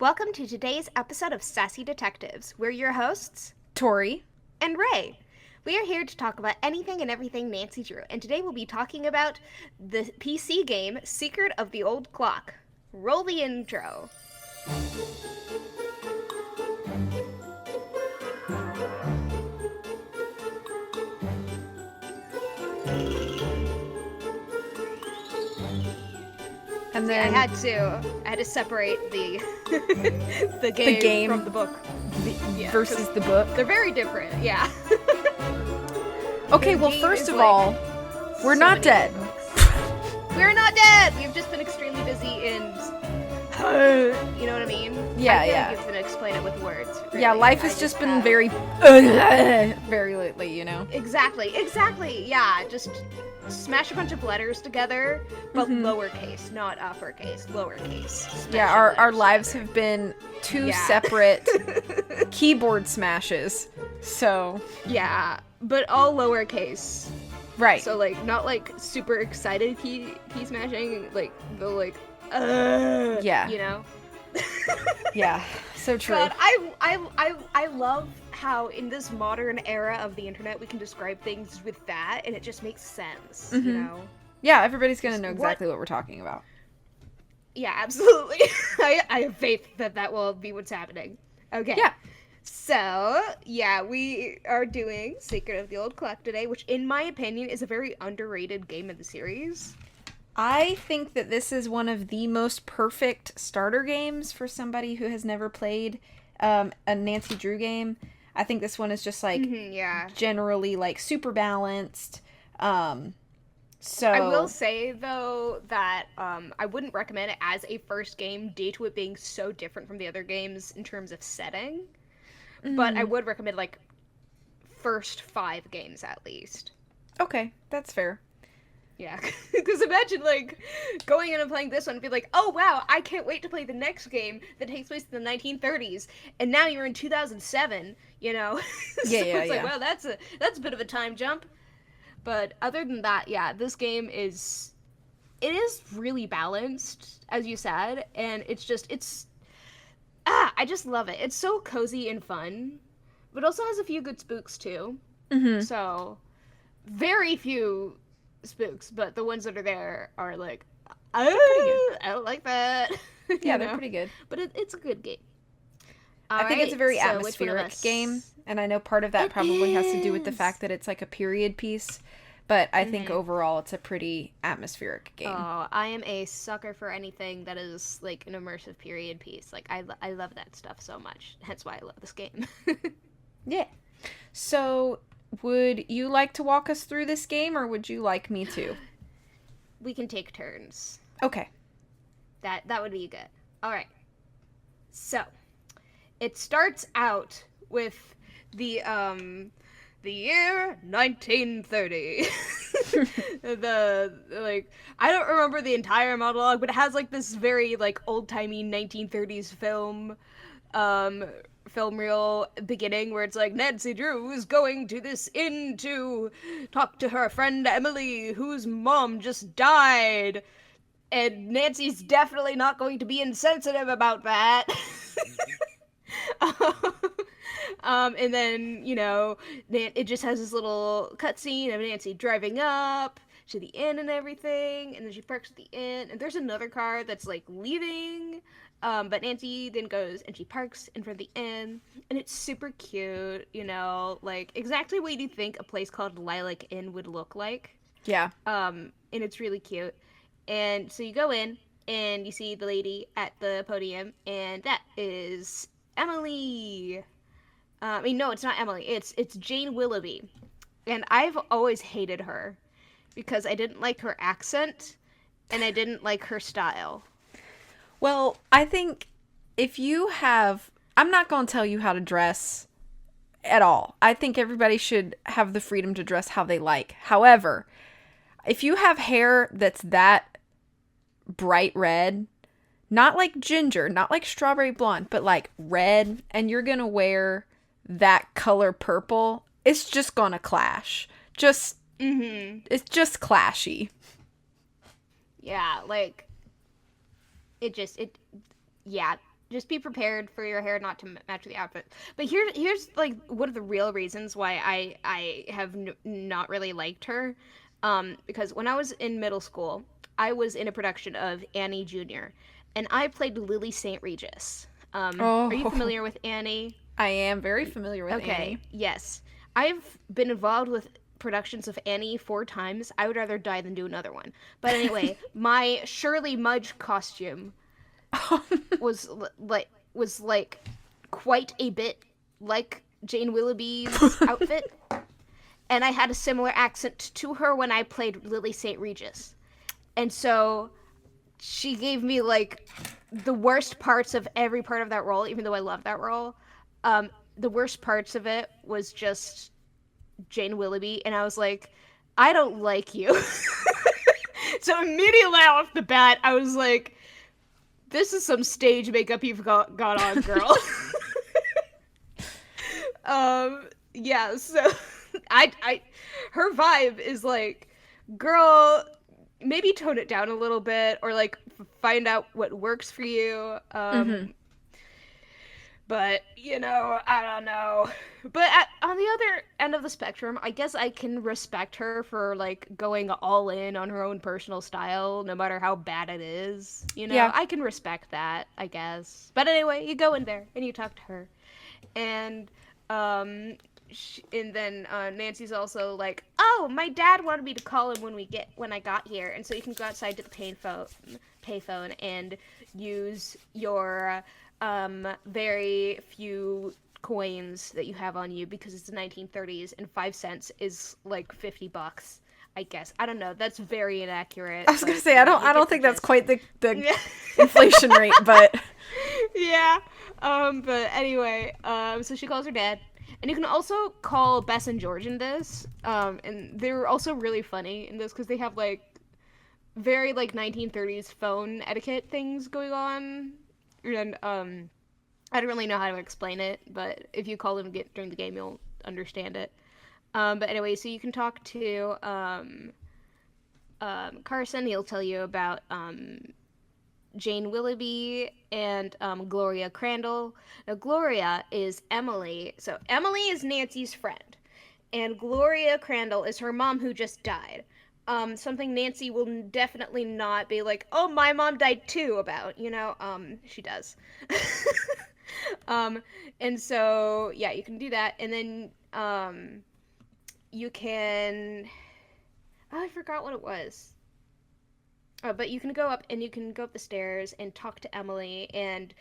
Welcome to today's episode of Sassy Detectives. We're your hosts, Tori. and Ray. We are here to talk about anything and everything Nancy Drew, and today we'll be talking about the PC game Secret of the Old Clock. Roll the intro. And See, I then had to separate the the game from the book. versus the book. They're very different, yeah. Okay, The well, game first is of like all, we're so not many dead. books. We're not dead! We've just been extremely busy and you know what I mean? Yeah, I feel yeah. like you can explain it with words. Really. Yeah, life I has just been have- very very lately, you know? Exactly, yeah. Just smash a bunch of letters together, but lowercase, not uppercase, lowercase. Smash Yeah, the our letters lives together. have been two Yeah. separate keyboard smashes. So, Yeah, but all lowercase. right. So like not like super excited key smashing, like the like Yeah. you know. Yeah, so true. God, I love how in this modern era of the internet we can describe things with that and it just makes sense, you know. Yeah, everybody's gonna know What- exactly what we're talking about. Yeah, absolutely. I have faith that that will be what's happening. Okay. Yeah. So, yeah, we are doing Secret of the Old Clock today, which in my opinion is a very underrated game of the series. I think that this is one of the most perfect starter games for somebody who has never played a Nancy Drew game. I think this one is just like Yeah. generally like super balanced. So I will say though that I wouldn't recommend it as a first game due to it being so different from the other games in terms of setting. But I would recommend like first 5 games at least. okay, that's fair. Yeah, because imagine like going in and playing this one and be like, oh wow, I can't wait to play the next game that takes place in the 1930s, and now you're in 2007. You know, Yeah, so yeah, it's like, yeah. wow, that's a bit of a time jump. But other than that, yeah, this game is really balanced, as you said, and I just love it. It's so cozy and fun, but also has a few good spooks too. So very few spooks, but the ones that are there are like, oh, I don't like that. You Yeah, they're know? pretty good. But it's a good game. I think it's a very Alright, so which one of atmospheric us- game, and I know part of that It probably has to do with the is. fact that it's like a period piece, but I think overall it's a pretty atmospheric game. Oh, I am a sucker for anything that is like an immersive period piece. Like I love that stuff so much. Hence why I love this game. Yeah. So, would you like to walk us through this game, or would you like me to? We can take turns. Okay. That would be good. All right. So, it starts out with the year 1930. The like I don't remember the entire monologue, but it has like this very like old-timey 1930s film reel beginning where it's like Nancy Drew is going to this inn to talk to her friend Emily whose mom just died. And Nancy's definitely not going to be insensitive about that. And then, you know, it just has this little cutscene of Nancy driving up to the inn and everything, and then she parks at the inn, and there's another car that's, like, leaving, but Nancy then goes and she parks in front of the inn, and it's super cute, you know, like, exactly what you think a place called Lilac Inn would look like. Yeah. And it's really cute. And so you go in, and you see the lady at the podium, and that is Emily. I mean, no, it's not Emily. It's Jane Willoughby, and I've always hated her because I didn't like her accent, and I didn't like her style. Well, I think if you have, I'm not going to tell you how to dress at all. I think everybody should have the freedom to dress how they like. However, if you have hair that's that bright red, not like ginger, not like strawberry blonde, but like red, and you're going to wear that color purple, it's just going to clash. It's just clashy. Yeah, like it just be prepared for your hair not to match the outfit. But here's like one of the real reasons why I have not really liked her, because when I was in middle school, I was in a production of Annie Jr. and I played Lily St. Regis. Are you Oh, familiar with Annie? I am very familiar with Okay, Annie. yes. I've been involved with productions of Annie 4 times. I would rather die than do another one. But anyway, my Shirley Mudge costume was like quite a bit like Jane Willoughby's outfit, and I had a similar accent to her when I played Lily St. Regis. And so she gave me like the worst parts of every part of that role, even though I love that role. The worst parts of it was just Jane Willoughby, and I was like, I don't like you. So immediately off the bat, I was like, this is some stage makeup you've got on, girl. Yeah, so her vibe is like, girl, maybe tone it down a little bit, or like find out what works for you. Mm-hmm. But I don't know. But on the other end of the spectrum, I guess I can respect her for like going all in on her own personal style, no matter how bad it is. Yeah. I can respect that, I guess. But anyway, you go in there and you talk to her, and and then Nancy's also like, "Oh, my dad wanted me to call him when I got here, and so you can go outside to the payphone and use your very few coins that you have on you because it's the 1930s and 5 cents is like $50. I guess I don't know. That's very inaccurate. I was gonna But, say I don't think that's quite the inflation rate, but yeah. But anyway, so she calls her dad. And you can also call Bess and George in this. And they're also really funny in this because they have like very like 1930s phone etiquette things going on. And I don't really know how to explain it, but if you call them during the game, you'll understand it. But anyway, so you can talk to Carson. He'll tell you about Jane Willoughby and Gloria Crandall. Now, Gloria is Emily. So, Emily is Nancy's friend. And Gloria Crandall is her mom who just died. Something Nancy will definitely not be like, oh, my mom died too about, she does. And so, yeah, you can do that. And then, you can, oh, I forgot what it was. But you can go up the stairs and talk to Emily. And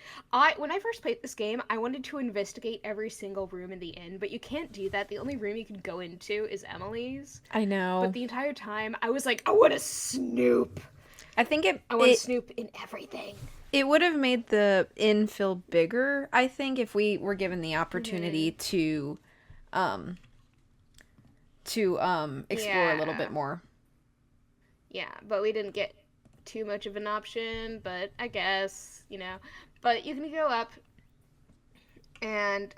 when I first played this game, I wanted to investigate every single room in the inn, but you can't do that. The only room you can go into is Emily's. I know. But the entire time, I was like, I want to snoop. I think I want to snoop in everything. It would have made the inn feel bigger, I think, if we were given the opportunity to explore a little bit more. Yeah, but we didn't get too much of an option, but I guess, but you can go up and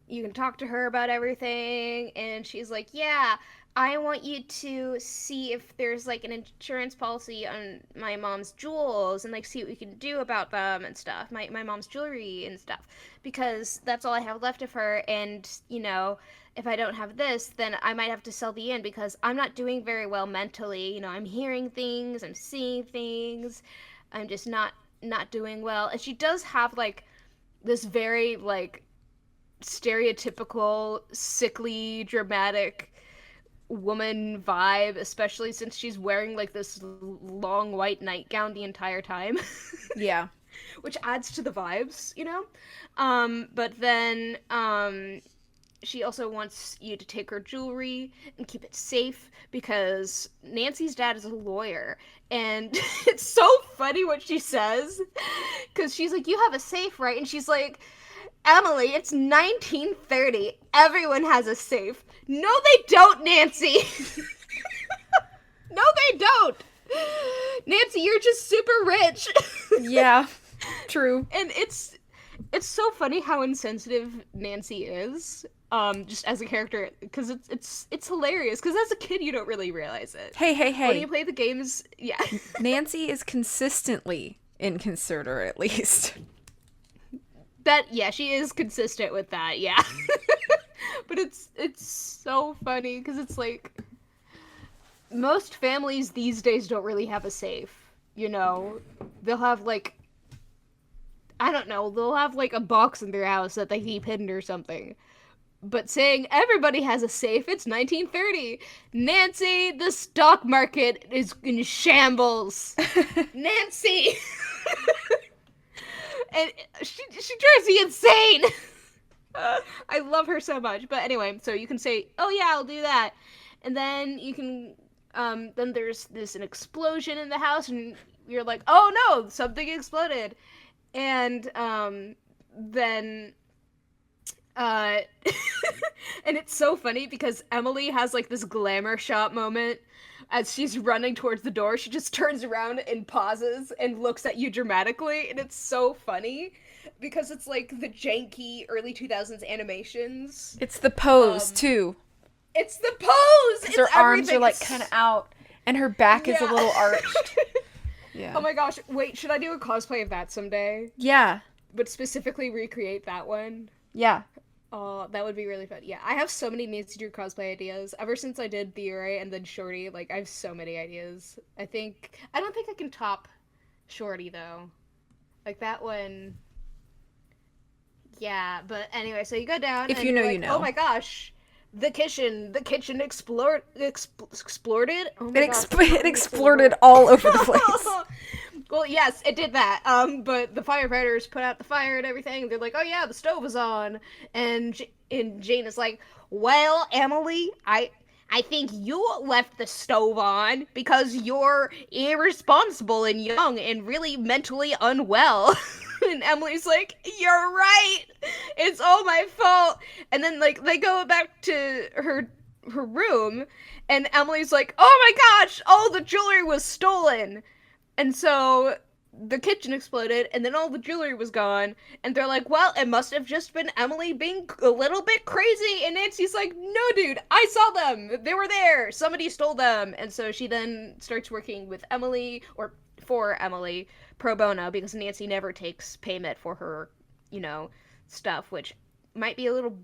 you can talk to her about everything, and she's like, yeah, I want you to see if there's like an insurance policy on my mom's jewels and like see what we can do about them and stuff, my mom's jewelry and stuff, because that's all I have left of her. And if I don't have this, then I might have to sell the inn because I'm not doing very well mentally. I'm hearing things, I'm seeing things, I'm just not doing well. And she does have like this very like stereotypical sickly dramatic woman vibe, especially since she's wearing like this long white nightgown the entire time. Yeah. Which adds to the vibes, but then she also wants you to take her jewelry and keep it safe because Nancy's dad is a lawyer. And it's so funny what she says because she's like, you have a safe, right? And she's like, Emily, it's 1930. Everyone has a safe. No, they don't, Nancy. No, they don't. Nancy, you're just super rich. Yeah, true. And it's so funny how insensitive Nancy is, just as a character, because it's hilarious. Because as a kid, you don't really realize it. Hey. When you play the games, yeah. Nancy is consistently inconsiderate, at least. she is consistent with that, yeah. But it's so funny because it's like most families these days don't really have a safe. They'll have like I don't know, they'll have like a box in their house that they keep hidden or something. But saying everybody has a safe, it's 1930. Nancy, the stock market is in shambles. Nancy! And she drives me insane! I love her so much. But anyway, so you can say, oh yeah, I'll do that. And then you can, then there's an explosion in the house, and you're like, oh no, something exploded. And, then uh and it's so funny because Emily has like this glamour shot moment as she's running towards the door. She just turns around and pauses and looks at you dramatically, and it's so funny because it's like the janky early 2000s animations. It's the pose too. It's the pose. It's her arms everything. are like kind of out and her back is a little arched. Yeah. Oh my gosh, wait, should I do a cosplay of that someday? Yeah. But specifically recreate that one? Yeah. Oh, that would be really fun. Yeah, I have so many Nancy Drew cosplay ideas. Ever since I did Theory and then Shorty, like, I have so many ideas. I don't think I can top Shorty, though. Like, that one... Yeah, but anyway, so you go down if and you know, like, you know. Oh my gosh, the kitchen exploded. Oh my gosh, it exploded all over the place. Well, yes, it did that. But the firefighters put out the fire and everything. They're like, "Oh yeah, the stove was on," and Jane is like, "Well, Emily, I think you left the stove on because you're irresponsible and young and really mentally unwell." And Emily's like, "You're right. It's all my fault." And then like they go back to her room, and Emily's like, "Oh my gosh, all the jewelry was stolen." And so the kitchen exploded, and then all the jewelry was gone. And they're like, well, it must have just been Emily being a little bit crazy. And Nancy's like, no, dude, I saw them. They were there. Somebody stole them. And so she then starts working with Emily, or for Emily, pro bono, because Nancy never takes payment for her, stuff, which might be a little...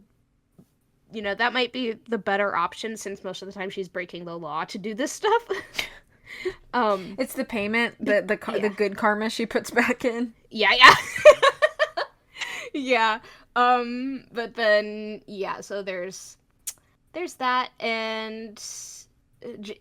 that might be the better option, since most of the time she's breaking the law to do this stuff. It's the payment, the good karma she puts back in. Yeah. Yeah. But then so there's that, and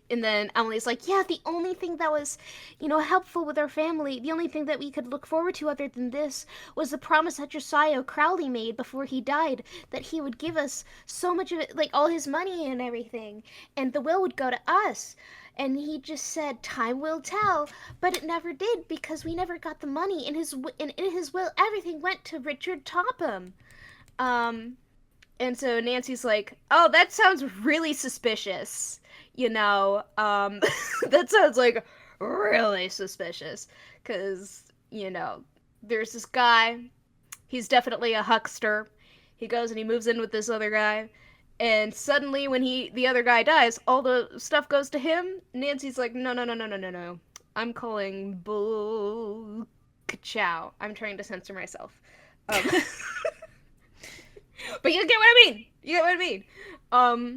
then Emily's like, yeah, the only thing that was, helpful with our family, the only thing that we could look forward to other than this was the promise that Josiah Crowley made before he died, that he would give us so much of it, like all his money and everything, and the will would go to us. And he just said, time will tell, but it never did because we never got the money. In his will, everything went to Richard Topham. And so Nancy's like, oh, that sounds really suspicious. That sounds like really suspicious. Because, there's this guy. He's definitely a huckster. He goes and he moves in with this other guy. And suddenly, when the other guy dies, all the stuff goes to him. Nancy's like, no. I'm calling bull ka-chow. I'm trying to censor myself. But you get what I mean.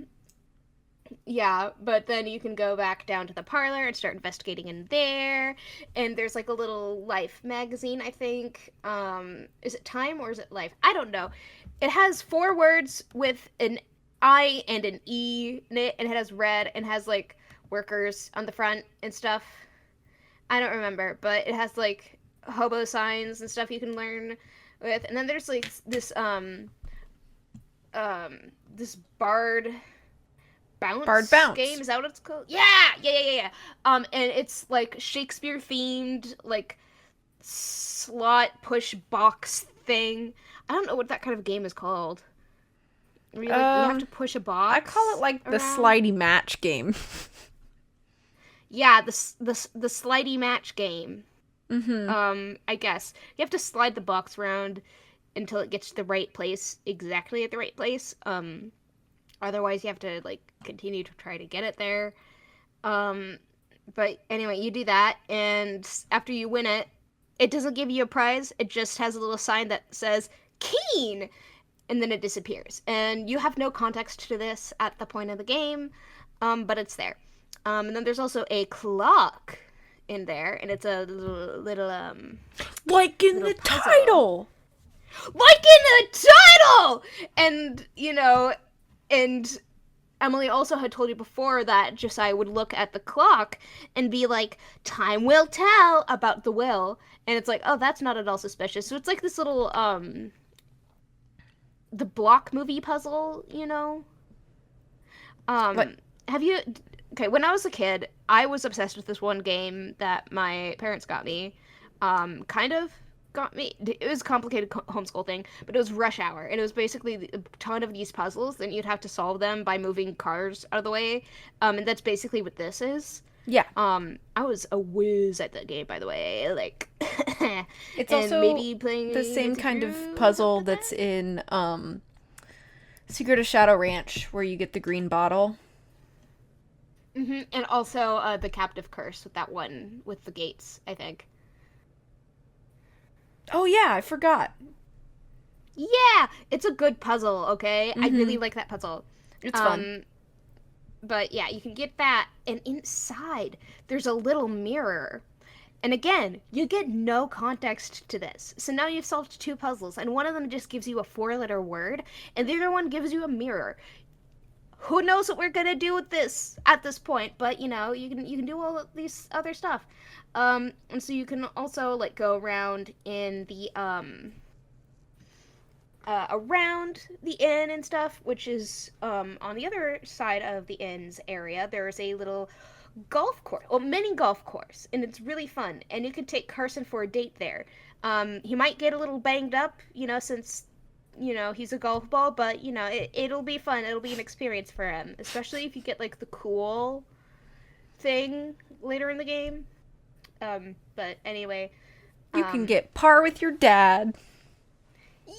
Yeah, but then you can go back down to the parlor and start investigating in there. And there's like a little Life magazine, I think. Is it Time or is it Life? I don't know. It has 4 words with an I and an E in it, and it has red and has like workers on the front and stuff. I don't remember, but it has like hobo signs and stuff you can learn with. And then there's like this this Bard Bounce game. Is that what it's called? Yeah. And it's like Shakespeare themed, like slot push box thing. I don't know what that kind of game is called. Where you have to push a box. I call it like the slidey match game. Yeah, the slidey match game. Mm-hmm. I guess you have to slide the box around until it gets to the right place, exactly at the right place. Otherwise you have to like continue to try to get it there. But anyway, you do that, and after you win it, it doesn't give you a prize. It just has a little sign that says keen, and then it disappears. And you have no context to this at the point of the game, but it's there. And then there's also a clock in there, and it's a Like in little the puzzle, title. like in the title. And and Emily also had told you before that Josiah would look at the clock and be like, "Time will tell" about the will, and it's like, oh, that's not at all suspicious. So it's like this little the block movie puzzle, you know. Like, Have you? Okay, when I was a kid, I was obsessed with this one game that my parents got me. Kind of got me. It was a complicated homeschool thing, but it was Rush Hour, and it was basically a ton of these puzzles, and you'd have to solve them by moving cars out of the way. And that's basically what this is. yeah. I was a whiz at that game, by the way. Like, It's and also maybe playing the same Nancy kind of Drew puzzle after that's that? in Secret of Shadow Ranch, where you get the green bottle. And also the Captive Curse with that one with the gates, I think. Oh yeah, I forgot. Yeah, it's a good puzzle. Okay, I really Mm-hmm. like that puzzle. It's fun. Um, but yeah, you can get that, and inside there's a little mirror. And again, you get no context to this. So now you've solved two puzzles, and one of them just gives you a four-letter word, and the other one gives you a mirror. Who knows what we're gonna do with this at this point? But you can do all of these other stuff. And so you can also like go around in the around the inn and stuff, which is on the other side of the inn's area. There's a little golf course, or mini golf course, and it's really fun. And you can take Carson for a date there. He might get a little banged up, since he's a golf ball, but it'll be fun. It'll be an experience for him, especially if you get like the cool thing later in the game. But anyway, You can um, get par with your dad. yeah.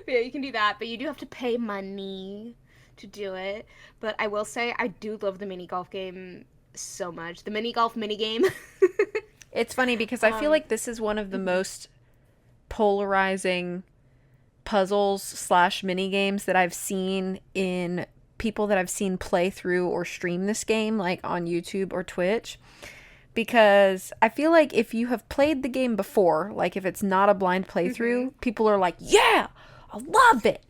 Yeah, you can do that, but you do have to pay money to do it. But I will say, I do love the mini golf game so much. The mini golf mini game. It's funny because I feel um, like this is one of the most polarizing puzzles slash mini games that I've seen in people that I've seen play through or stream this game, like on YouTube or Twitch. Because I feel like if you have played the game before, like if it's not a blind playthrough, people are like, yeah, I love it.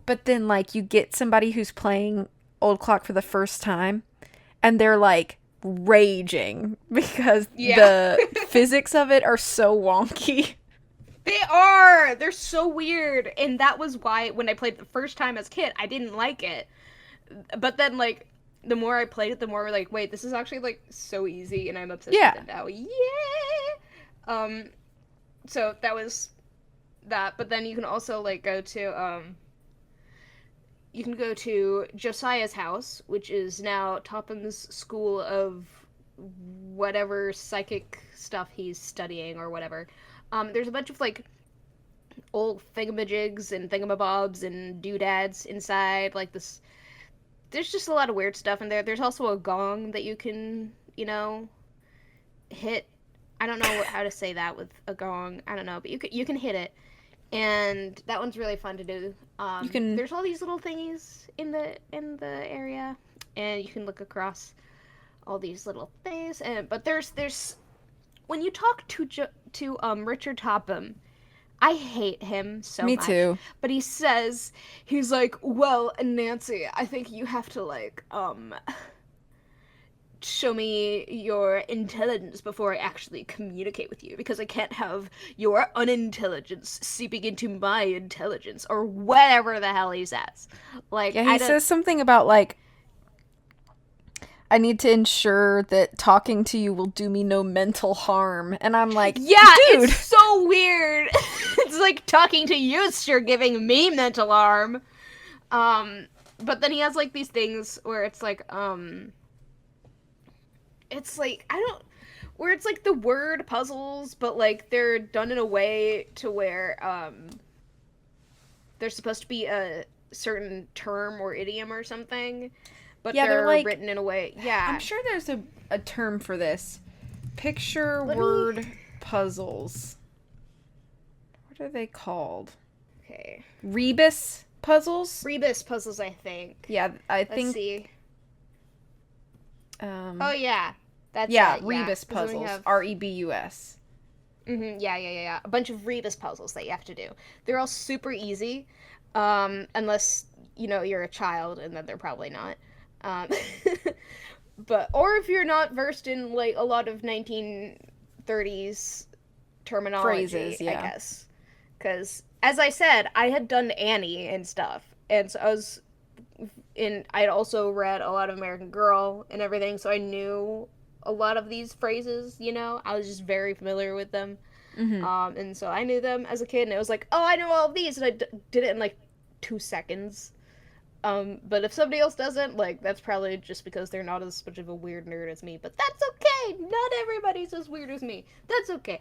But then, like, you get somebody who's playing Old Clock for the first time, and they're like raging because yeah. the physics of it are so wonky. They are. They're so weird. And that was why when I played it the first time as a kid, I didn't like it. But then like the more I played it, the more like, wait, this is actually like so easy and I'm obsessed with Yeah. it now. Yeah. Um so that was that. But then you can also like go to Josiah's house, which is now Topham's school of whatever psychic stuff he's studying or whatever. There's a bunch of like old thingamajigs and thingamabobs and doodads inside. Like this, there's just a lot of weird stuff in there. There's also a gong that you can, hit. I don't know how to say that with a gong. I don't know, but you can hit it, and that one's really fun to do. You can. There's all these little thingies in the area, and you can look across all these little things. And but there's when you talk to Richard Topham, I hate him so Me much. too. But he's like, well, Nancy, I think you have to like show me your intelligence before I actually communicate with you, because I can't have your unintelligence seeping into my intelligence, or whatever the hell he says. Like, Yeah, I he don't. says something about like, I need to ensure that talking to you will do me no mental harm. And I'm like, Yeah, dude. it's so weird. It's like talking to you, sure, giving me mental harm. But then he has like these things where it's like I don't where it's like the word puzzles, but like they're done in a way to where there's supposed to be a certain term or idiom or something, but Yeah, they're they're like, written in a way. I'm Yeah. sure there's a term for this. Picture Let me word puzzles. What are they called? Okay. Rebus puzzles? Rebus puzzles, I think. Yeah, I Let's think. see. Oh, Um, yeah. That's yeah, it, yeah. Rebus Because then we puzzles. have... Rebus. Yeah. A bunch of Rebus puzzles that you have to do. They're all super easy, unless, you're a child, and then they're probably not. Um, or if you're not versed in, like, a lot of 1930s Phrases, terminology, I yeah. guess. Because, as I said, I had done Annie and stuff, and so I'd also read a lot of American Girl and everything, so I knew a lot of these phrases, I was just very familiar with them. Mm-hmm. And so I knew them as a kid, and it was like, oh, I know all of these, and did it in like 2 seconds. But if somebody else doesn't, like, that's probably just because they're not as much of a weird nerd as me. But that's okay. Not everybody's as weird as me. That's okay.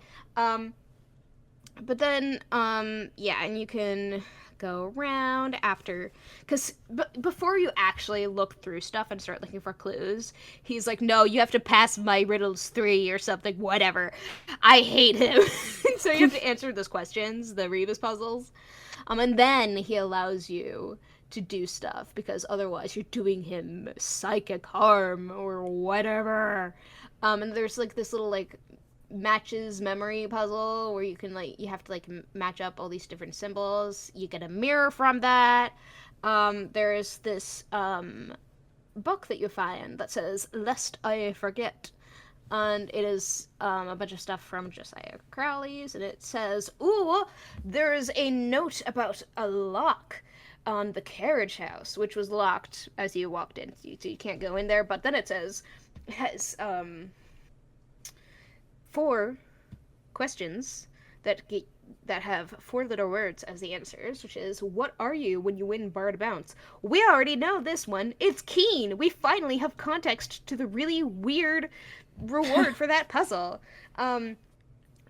But then, yeah, and you can go around after, because before you actually look through stuff and start looking for clues, he's like, no, you have to pass my riddles 3 or something, whatever. I hate him. So you have to answer those questions, the Rebus puzzles. And then he allows you to do stuff, because otherwise you're doing him psychic harm or whatever. And there's like this little like matches memory puzzle where you have to match up all these different symbols. You get a mirror from that. There's this book that you find that says "Lest I Forget," and it is a bunch of stuff from Josiah Crowley's, and it says, "Ooh, there's a note about a lock on the carriage house, which was locked as you walked in, so you can't go in there." But then it says, it has 4 questions that have 4 little words as the answers, which is, what are you when you win bar to bounce? We already know this one. It's Keen. We finally have context to the really weird reward for that puzzle.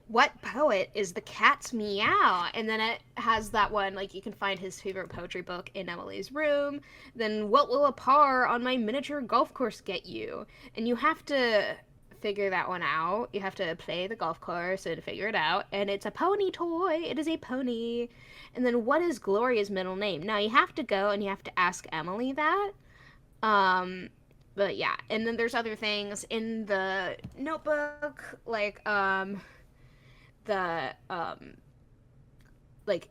What poet is the cat's meow? And then it has that one, like, you can find his favorite poetry book in Emily's room. Then what will a par on my miniature golf course get you? And you have to figure that one out. You have to play the golf course and figure it out. And it's a pony toy. It is a pony. And then what is Gloria's middle name? Now you have to go and you have to ask Emily that. But yeah, and then there's other things in the notebook, like the like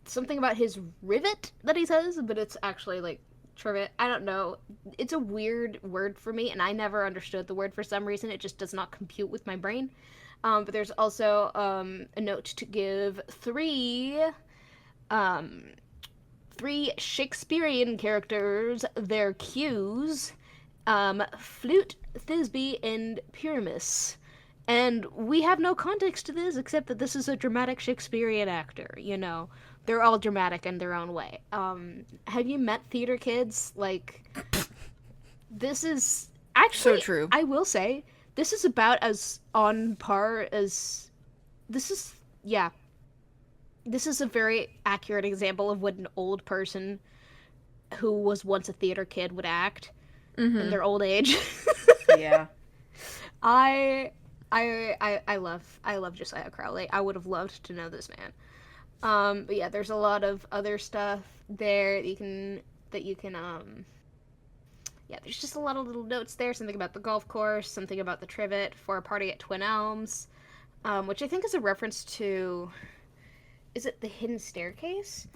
something about his rivet that he says, but it's actually like trivet. I don't know. It's a weird word for me, and I never understood the word for some reason. It just does not compute with my brain. But there's also a note to give 3 Shakespearean characters their cues: Flute, Thisbe, and Pyramus. And we have no context to this except that this is a dramatic Shakespearean actor, They're all dramatic in their own way. Have you met theater kids? Like, this is So actually, true. I will say, this is about as on par as this is. Yeah, this is a very accurate example of what an old person who was once a theater kid would act in their old age. Yeah. I love Josiah Crowley. I would have loved to know this man. But yeah, there's a lot of other stuff there that you can yeah, there's just a lot of little notes there. Something about the golf course, something about the trivet for a party at Twin Elms, which I think is a reference to, is it the Hidden Staircase?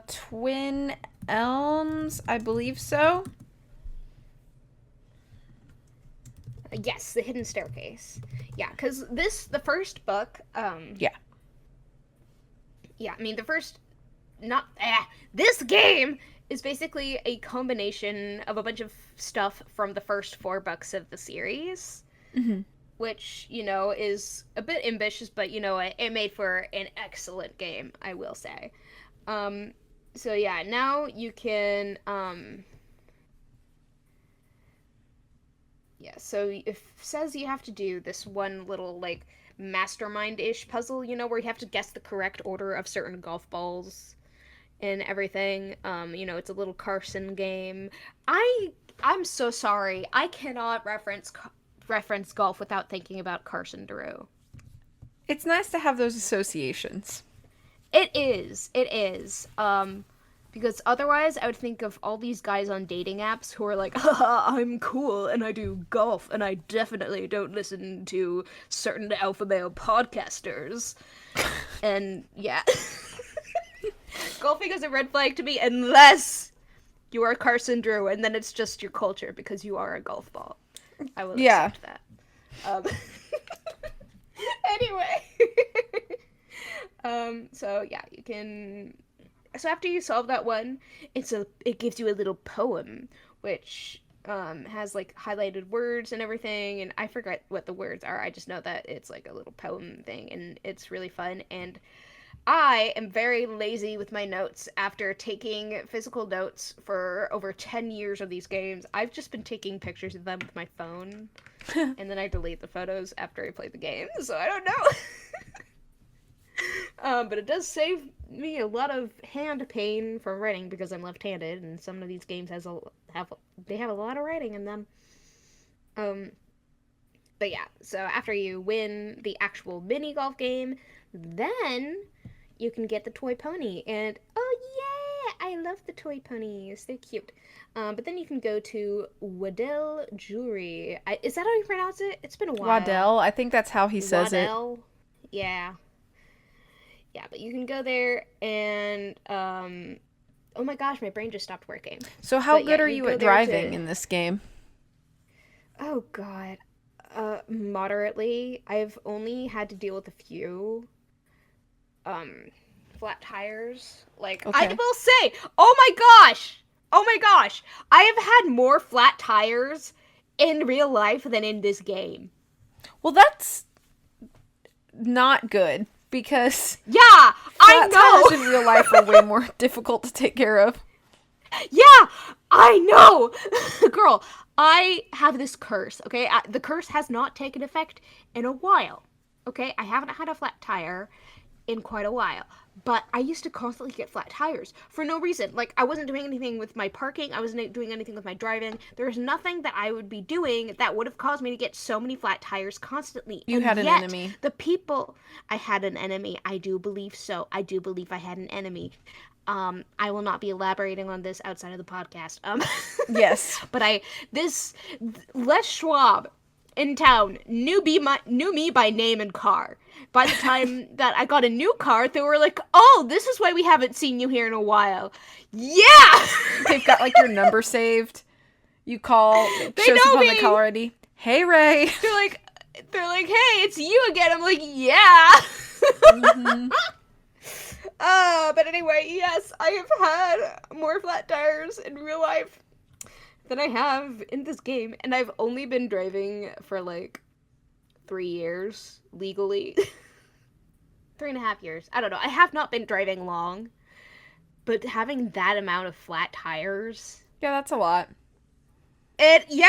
Twin Elms, I believe so. Yes, the Hidden Staircase. Yeah, because the first book, Yeah. yeah, I mean, the first, not, this game is basically a combination of a bunch of stuff from the first 4 books of the series, which, is a bit ambitious, but, it made for an excellent game, I will say. So yeah, now you can, yeah, so it says you have to do this one little, like, mastermind-ish puzzle, where you have to guess the correct order of certain golf balls and everything. It's a little Carson game. I'm so sorry. I cannot reference golf without thinking about Carson Drew. It's nice to have those associations. It is. It is. Because otherwise I would think of all these guys on dating apps who are like, haha, I'm cool and I do golf and I definitely don't listen to certain alpha male podcasters. And yeah. Golfing is a red flag to me unless you are Carson Drew, and then it's just your culture because you are a golf ball. I will accept that. Anyway. So yeah, you can. So after you solve that one, it gives you a little poem, which has like highlighted words and everything, and I forget what the words are. I just know that it's like a little poem thing, and it's really fun. And I am very lazy with my notes after taking physical notes for over 10 years of these games. I've just been taking pictures of them with my phone, and then I delete the photos after I play the game, so I don't know. But it does save me a lot of hand pain from writing because I'm left-handed, and some of these games have a lot of writing in them. But yeah, so after you win the actual mini golf game, then you can get the toy pony, and oh yeah, I love the toy ponies. They're cute. But then you can go to Waddell Jewelry. Is that how you pronounce it? It's been a while. Waddell, I think that's how he says Waddell. Yeah. Yeah, but you can go there and oh my gosh, my brain just stopped working. So how good are you at driving in this game? Oh god. Moderately. I've only had to deal with a few flat tires. Like okay. I will say, oh my gosh, I have had more flat tires in real life than in this game. Well, that's not good. Because I know tires in real life are way more difficult to take care of. Yeah, I know. Girl, I have this curse, okay? The curse has not taken effect in a while, okay? I haven't had a flat tire in quite a while. But I used to constantly get flat tires for no reason. Like, I wasn't doing anything with my parking. I wasn't doing anything with my driving. There was nothing that I would be doing that would have caused me to get so many flat tires constantly. You had an enemy. I had an enemy. I do believe so. I do believe I had an enemy. I will not be elaborating on this outside of the podcast. Yes. But Les Schwab in town knew me by name and car. By the time that I got a new car, they were like, oh, this is why we haven't seen you here in a while. Yeah! They've got, like, your number saved. You call, it shows up on the caller ID. Hey, Ray. They're like, hey, it's you again. I'm like, yeah. Mm-hmm. But anyway, yes, I have had more flat tires in real life than I have in this game. And I've only been driving for, like, 3 years legally. 3.5 years. I don't know. I have not been driving long, but having that amount of flat tires. Yeah, that's a lot. Yeah.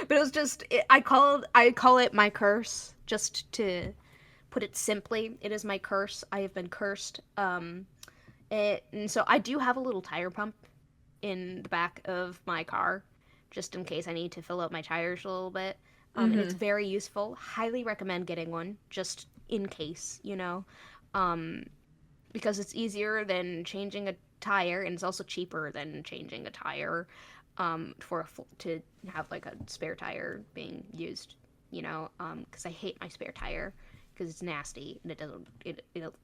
But it was just, I call it my curse, just to put it simply. It is my curse. I have been cursed. And so I do have a little tire pump in the back of my car, just in case I need to fill up my tires a little bit. And it's very useful. Highly recommend getting one, just in case, you know. Because it's easier than changing a tire, and it's also cheaper than changing a tire to have, like, a spare tire being used, you know. Because I hate my spare tire, because it's nasty, and it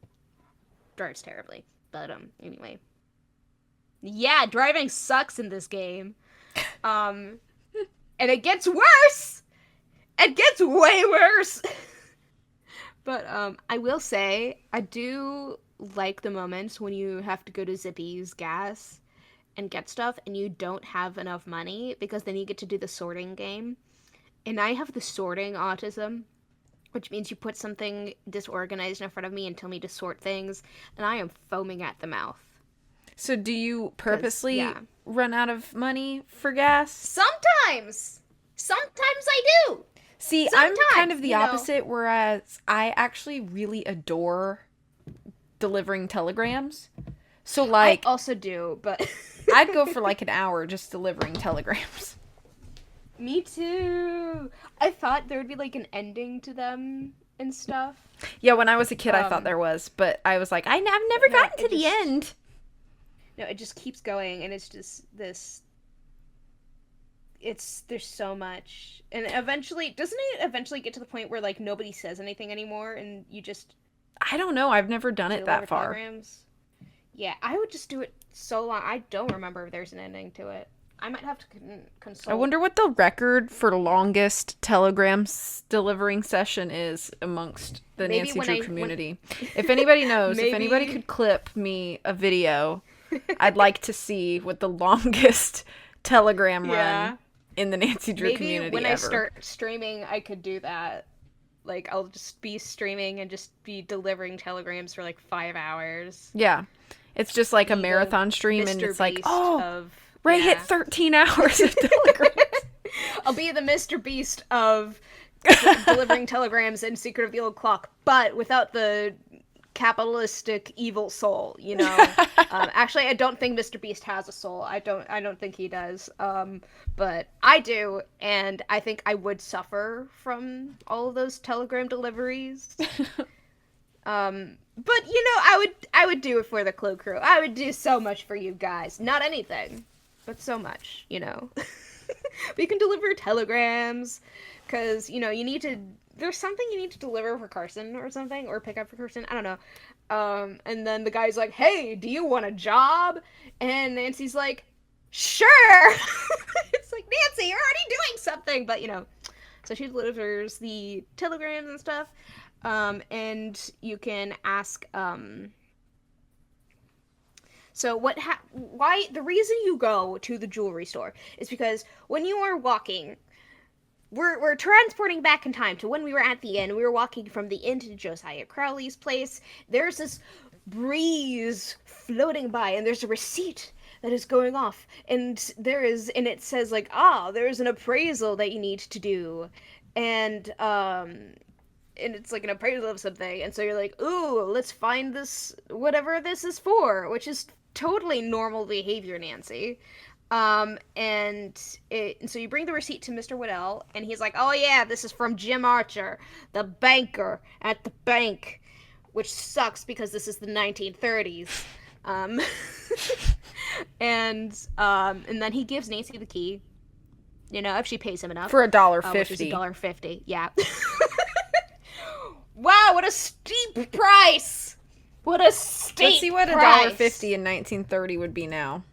drives terribly. But, anyway. Yeah, driving sucks in this game. And it gets worse! It gets way worse! But, I will say, I do like the moments when you have to go to Zippy's gas and get stuff, and you don't have enough money, because then you get to do the sorting game. And I have the sorting autism, which means you put something disorganized in front of me and tell me to sort things, and I am foaming at the mouth. So do you purposely run out of money for gas? Sometimes I do. See, sometimes, I'm kind of the opposite, whereas I actually really adore delivering telegrams. So, like, I also do, but I'd go for like an hour just delivering telegrams. Me too. I thought there would be, like, an ending to them, and stuff. Yeah, when I was a kid, I thought Um, there was, but I was like, I've but never no, gotten to the end. it just keeps going, and it's just this. There's so much, and eventually, doesn't it eventually get to the point where like nobody says anything anymore, and you just I don't know. I've never done it deliver that far. telegrams? Yeah, I would just do it so long. I don't remember if there's an ending to it. I might have to I consult. wonder what the record for longest telegrams delivering session is amongst the Maybe Nancy when Drew I when community. If anybody knows, if anybody maybe could clip me a video, I'd like to see what the longest telegram run yeah, in the Nancy Drew maybe community when I ever. start streaming, I could do that. Like I'll just be streaming and just be delivering telegrams for like 5 hours. Yeah. It's just like a Be the marathon stream, and Mr. it's like, Beast oh, of Ray hit yeah. 13 hours of telegrams. I'll be the Mr. Beast of delivering telegrams in Secret of the Old Clock, but without the capitalistic evil soul. Actually, I don't think Mr. Beast has a soul. I don't think he does. But I do, and I think I would suffer from all of those telegram deliveries. But I would do it for the Clue Crew. I would do so much for you guys. Not anything, but so much. We can deliver telegrams, because you need to. There's something you need to deliver for Carson or something, or pick up for Carson. I don't know. And then the guy's like, "Hey, do you want a job?" And Nancy's like, "Sure." It's like, Nancy, you're already doing something, but so she delivers the telegrams and stuff. And you can ask. So why the reason you go to the jewelry store is because when you are walking, we're transporting back in time to when we were at the inn. We were walking from the inn to Josiah Crowley's place. There's this breeze floating by, and there's a receipt that is going off, and it says like, there's an appraisal that you need to do, and it's like an appraisal of something, and so you're like, ooh, let's find this, whatever this is for, which is totally normal behavior, Nancy. And so you bring the receipt to Mr. Waddell, and he's like, oh yeah, this is from Jim Archer, the banker at the bank, which sucks because this is the 1930s. Um, and then he gives Nancy the key, if she pays him enough. For $1.50. Which is $1.50, yeah. Wow, what a steep price! What a steep Let's see what price. $1.50 in 1930 would be now.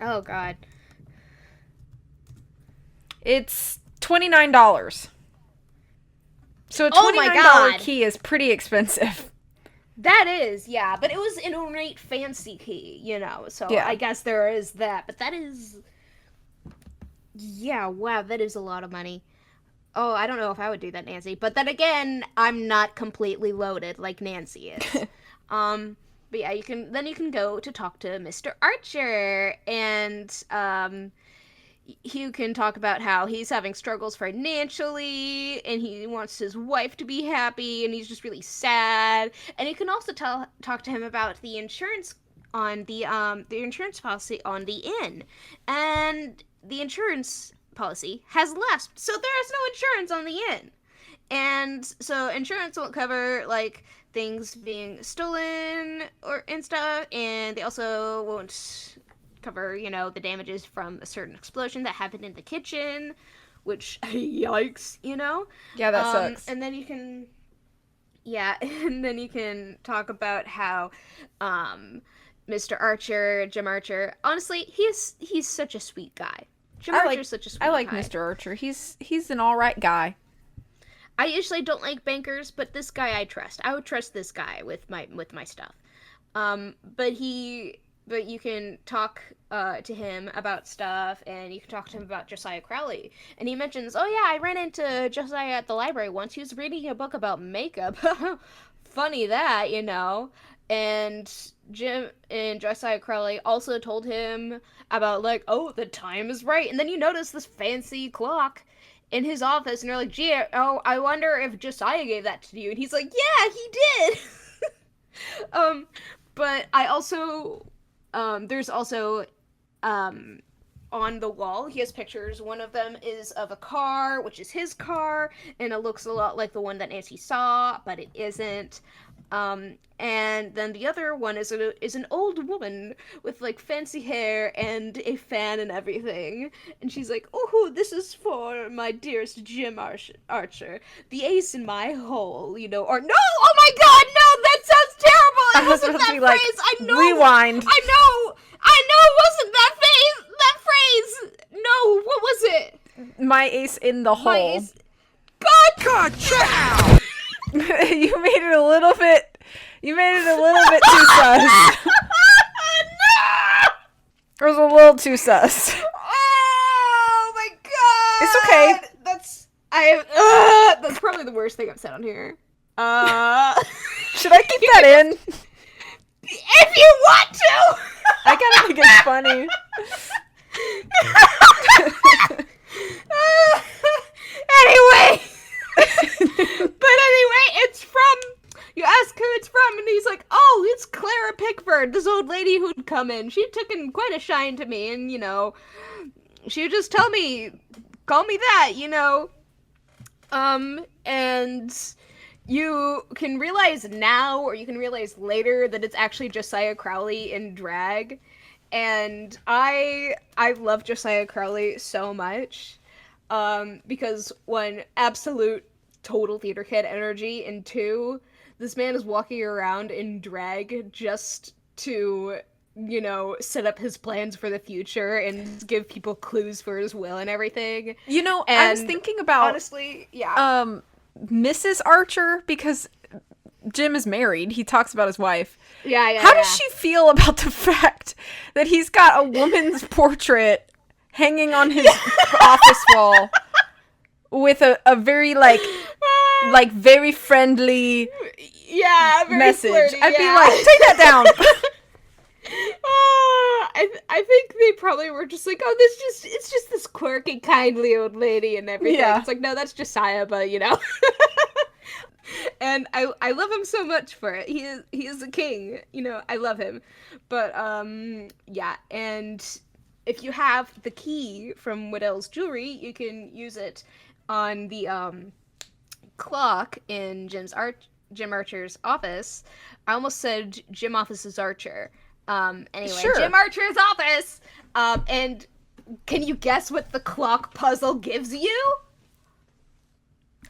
Oh, God. It's $29. So a $29 Oh my God. key is pretty expensive. That is, yeah, but it was an ornate fancy key, so Yeah. I guess there is that, but that is... Yeah, wow, that is a lot of money. Oh, I don't know if I would do that, Nancy. But then again, I'm not completely loaded like Nancy is. But yeah, you can go to talk to Mr. Archer, and you can talk about how he's having struggles financially, and he wants his wife to be happy, and he's just really sad. And you can also talk to him about the insurance on the insurance policy on the inn, and the insurance policy has lapsed, so there is no insurance on the inn, and so insurance won't cover like things being stolen and stuff, and they also won't cover the damages from a certain explosion that happened in the kitchen, which yikes. Yeah, that sucks. And then you can talk about how Mr. Archer, Jim Archer, honestly, he's such a sweet guy. Jim Archer's such a sweet guy. I like Mr. Archer. He's an all right guy. I usually don't like bankers, but this guy I trust. I would trust this guy with my stuff. But you can talk to him about stuff, and you can talk to him about Josiah Crowley. And he mentions, oh yeah, I ran into Josiah at the library once. He was reading a book about makeup. Funny that, And Jim and Josiah Crowley also told him about, like, oh, the time is right. And then you notice this fancy clock in his office, and you're like, gee, I wonder if Josiah gave that to you. And he's like, yeah, he did. But I also, there's also, on the wall. He has pictures. One of them is of a car, which is his car, and it looks a lot like the one that Nancy saw, but it isn't. And then the other one is an old woman with like fancy hair and a fan and everything. And she's like, "Oh, this is for my dearest Jim Archer, the ace in my hole, you know." Or no, oh my God, no, that sounds terrible. It wasn't that phrase. Like, I know. Rewind. I know. It wasn't that phrase. That phrase. No, what was it? My ace in the hole. Ace... God, chow! You made it a little bit too sus. No! It was a little too sus. Oh my God! It's okay. That's probably the worst thing I've said on here. Should I keep that in? If you want to! I kind of think it's funny. Anyway. But anyway, it's from... You ask who it's from, and he's like, "Oh, it's Clara Pickford, this old lady who'd come in. She took in quite a shine to me, and, you know, she would just call me that, you know." And you can realize now, or you can realize later, that it's actually Josiah Crowley in drag. And I love Josiah Crowley so much. Because one, absolute total theater kid energy, and two, this man is walking around in drag just to, you know, set up his plans for the future and give people clues for his will and everything. You know, and I was thinking about... Honestly, yeah. Mrs. Archer, because Jim is married. He talks about his wife. Yeah. How does she feel about the fact that he's got a woman's portrait hanging on his office wall with a very, like very friendly very message? flirty, I'd be like, take that down. I think they probably were just like, "Oh, it's just this quirky, kindly old lady and everything." Yeah. It's like, no, that's Josiah, but you know. And I love him so much for it. He is a king, you know. I love him, but yeah. And if you have the key from Waddell's jewelry, you can use it on the clock in Jim Archer's office. I almost said Jim Office's Archer. Anyway, sure. Jim Archer's office. And can you guess what the clock puzzle gives you?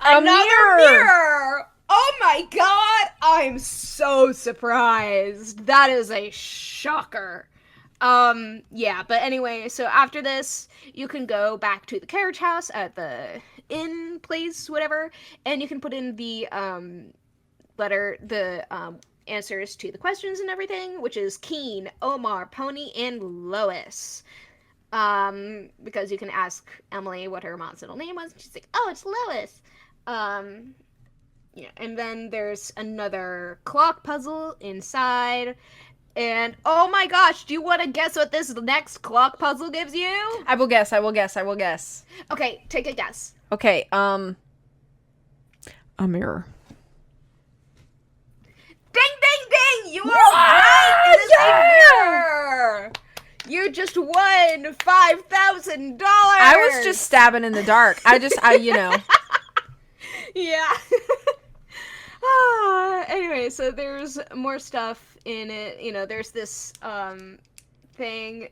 Another mirror! Oh my God! I'm so surprised. That is a shocker. Yeah, but anyway, so after this, you can go back to the carriage house at the inn place, whatever, and you can put in the, answers to the questions and everything, which is Keen, Omar, Pony, and Lois. Because you can ask Emily what her mom's middle name was, and she's like, "Oh, it's Lois." Yeah, and then there's another clock puzzle inside. And oh my gosh, do you want to guess what this next clock puzzle gives you? I will guess. Okay, take a guess. Okay, a mirror. Ding, ding, ding! You are right! It is a mirror! You just won $5,000! I was just stabbing in the dark. You know. Yeah. Anyway, so there's more stuff in it. You know, there's this thing,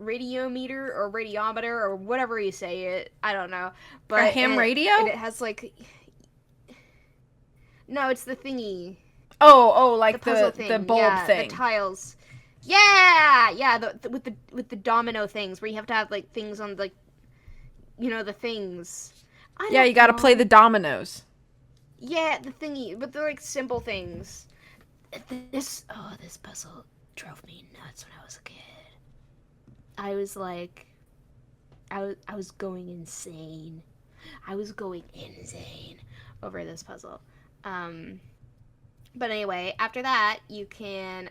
radiometer or radiometer or whatever you say it. I don't know. But a ham radio? And it has like... No, it's the thingy. Oh, like the bulb thing. The tiles. Yeah, with the domino things where you have to have like things on like, you know, the things. Yeah, you got to play the dominoes. Yeah, the thingy, but they're like simple things. This puzzle drove me nuts when I was a kid. I was like, I was going insane. Over this puzzle. But anyway, after that, you can,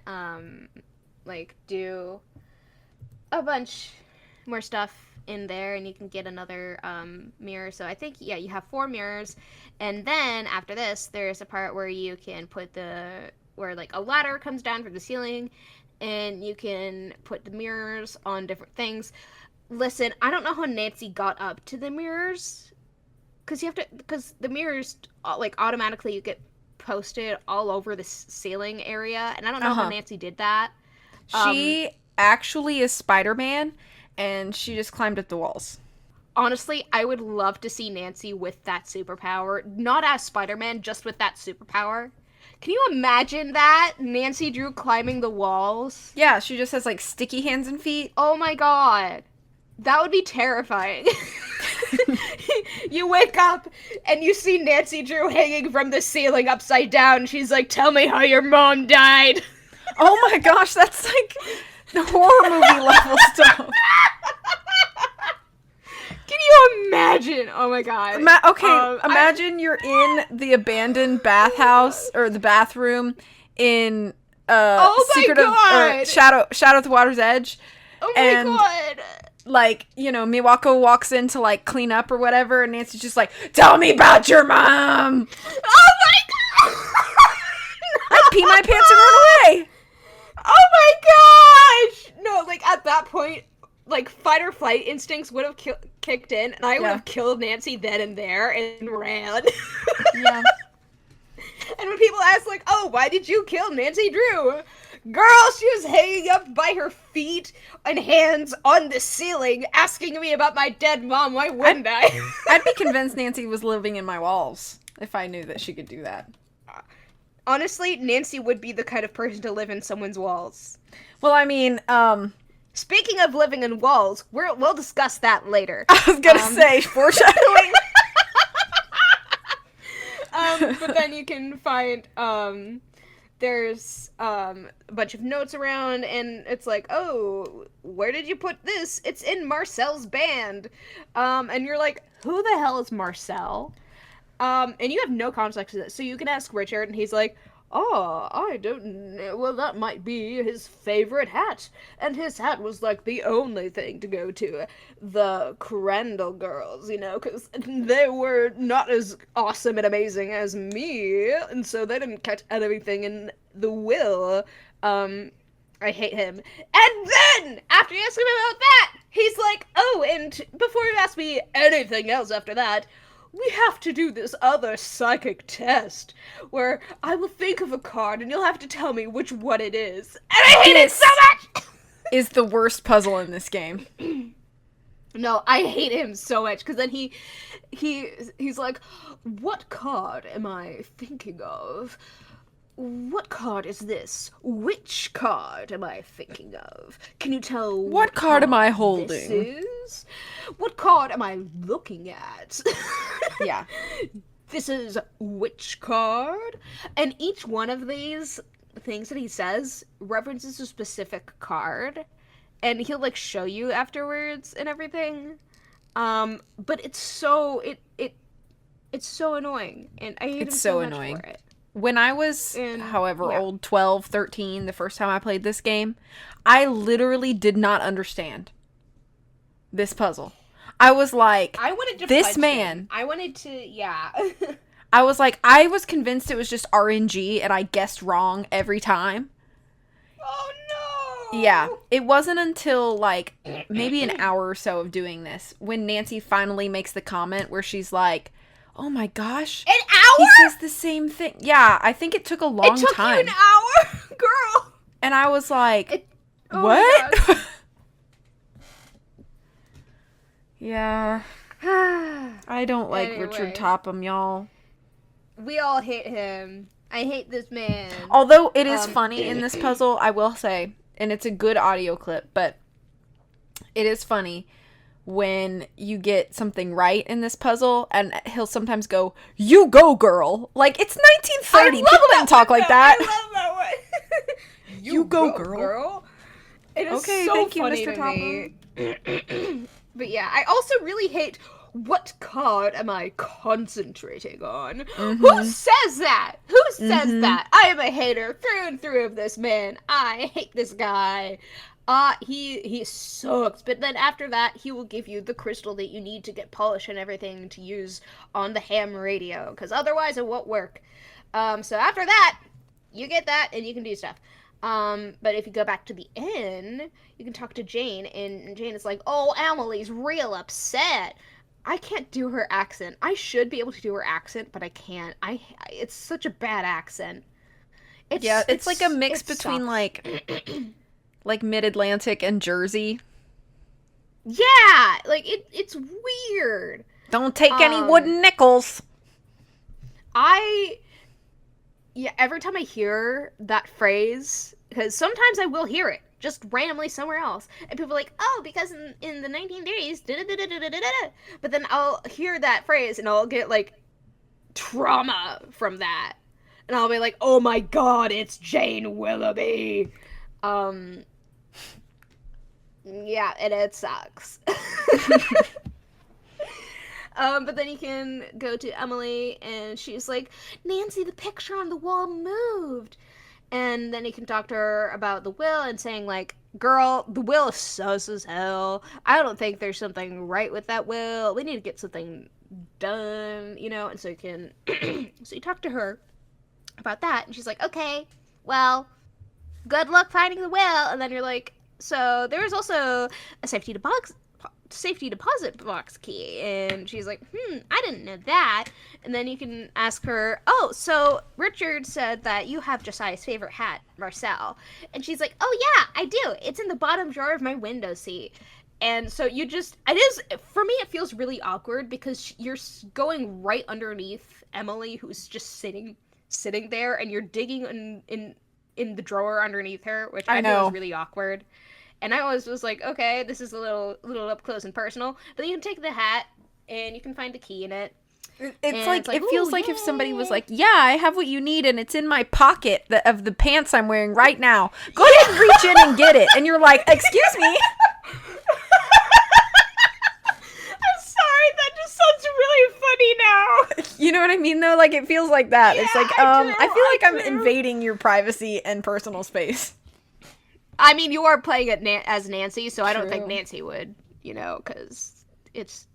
like, do a bunch more stuff in there, and you can get another, mirror. So I think, yeah, you have 4 mirrors, and then, after this, there's a part where you can put where, like, a ladder comes down from the ceiling, and you can put the mirrors on different things. Listen, I don't know how Nancy got up to the mirrors, because the mirrors like automatically you get posted all over the ceiling area, and I don't know how Nancy did that. She actually is Spider-Man, and she just climbed up the walls. Honestly, I would love to see Nancy with that superpower. Not as Spider-Man, just with that superpower. Can you imagine that? Nancy Drew climbing the walls? Yeah, she just has, like, sticky hands and feet. Oh my god. That would be terrifying. You wake up and you see Nancy Drew hanging from the ceiling upside down. She's like, tell me how your mom died. Oh my gosh, that's like the horror movie level stuff. Can you imagine? Oh my god. Imagine you're in the abandoned bathhouse or the bathroom in Secret of Shadow at the Water's Edge. Oh my god. Like, you know, Miwako walks in to like clean up or whatever, and Nancy's just like, tell me about your mom. Oh my god. I'd pee my pants and run away. Oh my gosh. No, like at that point, like fight or flight instincts would have kicked in, and I would have killed Nancy then and there and ran. Yeah. And when people ask, like, oh, why did you kill Nancy Drew? Girl, she was hanging up by her feet and hands on the ceiling asking me about my dead mom. Why wouldn't I? I'd be convinced Nancy was living in my walls if I knew that she could do that. Honestly, Nancy would be the kind of person to live in someone's walls. Well, I mean, speaking of living in walls, we'll discuss that later. I was gonna say, foreshadowing. But then you can find, there's a bunch of notes around, and it's like, oh, where did you put this? It's in Marcel's band. And you're like, who the hell is Marcel? And you have no context to this, so you can ask Richard, and he's like, oh, I don't know. Well, that might be his favorite hat. And his hat was, like, the only thing to go to the Crandall girls, you know, because they were not as awesome and amazing as me, and so they didn't catch anything in the will. I hate him. And then, after you ask him about that, he's like, oh, and before you ask me anything else after that, we have to do this other psychic test where I will think of a card and you'll have to tell me which one it is. And I hate it so much! Is the worst puzzle in this game. No, I hate him so much, because then he's like, what card am I thinking of? What card is this? Which card am I thinking of? Can you tell what card am I holding? This is? What card am I looking at? Yeah. This is which card? And each one of these things that he says references a specific card, and he'll like show you afterwards and everything. But it's so it's so annoying, and I hate him so much annoying. For it. When I was, old, 12, 13, the first time I played this game, I literally did not understand this puzzle. I was like, I wanted to this punch man. Him. I wanted to, yeah. I was like, I was convinced it was just RNG, and I guessed wrong every time. Oh, no! Yeah, it wasn't until, like, maybe an hour or so of doing this when Nancy finally makes the comment where she's like, oh my gosh. An hour? He says the same thing. Yeah, I think it took a long time. It took you an hour? Girl. And I was like, what? Yeah. I don't like Richard Topham, y'all. We all hate him. I hate this man. Although it is funny in this puzzle, I will say, and it's a good audio clip, but it is funny when you get something right in this puzzle, and he'll sometimes go, you go, girl. Like, it's 1930. People didn't talk like that. I love that one. you go, girl. It is okay, so thank you, funny Mr. Topham. But yeah, I also really hate, what card am I concentrating on? Mm-hmm. Who says that? Who says that? I am a hater through and through of this man. I hate this guy. He sucks. But then after that, he will give you the crystal that you need to get polish and everything to use on the ham radio, because otherwise it won't work. So after that, you get that and you can do stuff. But if you go back to the inn, you can talk to Jane, and Jane is like, "Oh, Emily's real upset." I can't do her accent. I should be able to do her accent, but I can't. It's such a bad accent. Yeah, it's like a mix It between sucks. like mid-Atlantic and Jersey. Yeah, like it's weird. Don't take any Um, wooden nickels. I yeah, every time I hear that phrase, because sometimes I will hear it just randomly somewhere else, and people are like, "Oh, because in the 1930s, but then I'll hear that phrase and I'll get like trauma from that, and I'll be like, "Oh my god, it's Jane Willoughby." Um, yeah, and it sucks. But then you can go to Emily, and she's like, "Nancy, the picture on the wall moved." And then you can talk to her about the will and saying, like, "Girl, the will is sus as hell. I don't think there's something right with that will. We need to get something done, you know?" And so you can, so you talk to her about that, and she's like, "Okay, well, good luck finding the will." And then you're like, "So there was also a safety deposit box key." And she's like, "I didn't know that." And then you can ask her, "Oh, so Richard said that you have Josiah's favorite hat, Marcel." And she's like, "Oh yeah, I do. It's in the bottom drawer of my window seat." And so you just, it is, for me, it feels really awkward because you're going right underneath Emily, who's just sitting there, and you're digging in the drawer underneath her, which I I feel is know. really awkward. And I always was like, "Okay, this is a little up close and personal." But then you can take the hat and you can find the key in it, It's and like it's like, it "Ooh, feels like if somebody was yay!" like, "Yeah, I have what you need, and it's in my pocket of the pants I'm wearing right now. Go ahead and reach in and get it." And you're like, "Excuse me." I'm sorry, that just sounds really funny now. You know what I mean, though? Like it feels like that. Yeah, It's like, I I feel like I'm do. invading your privacy and personal space. I mean, you are playing it as Nancy, so I don't think True. Nancy would, because it's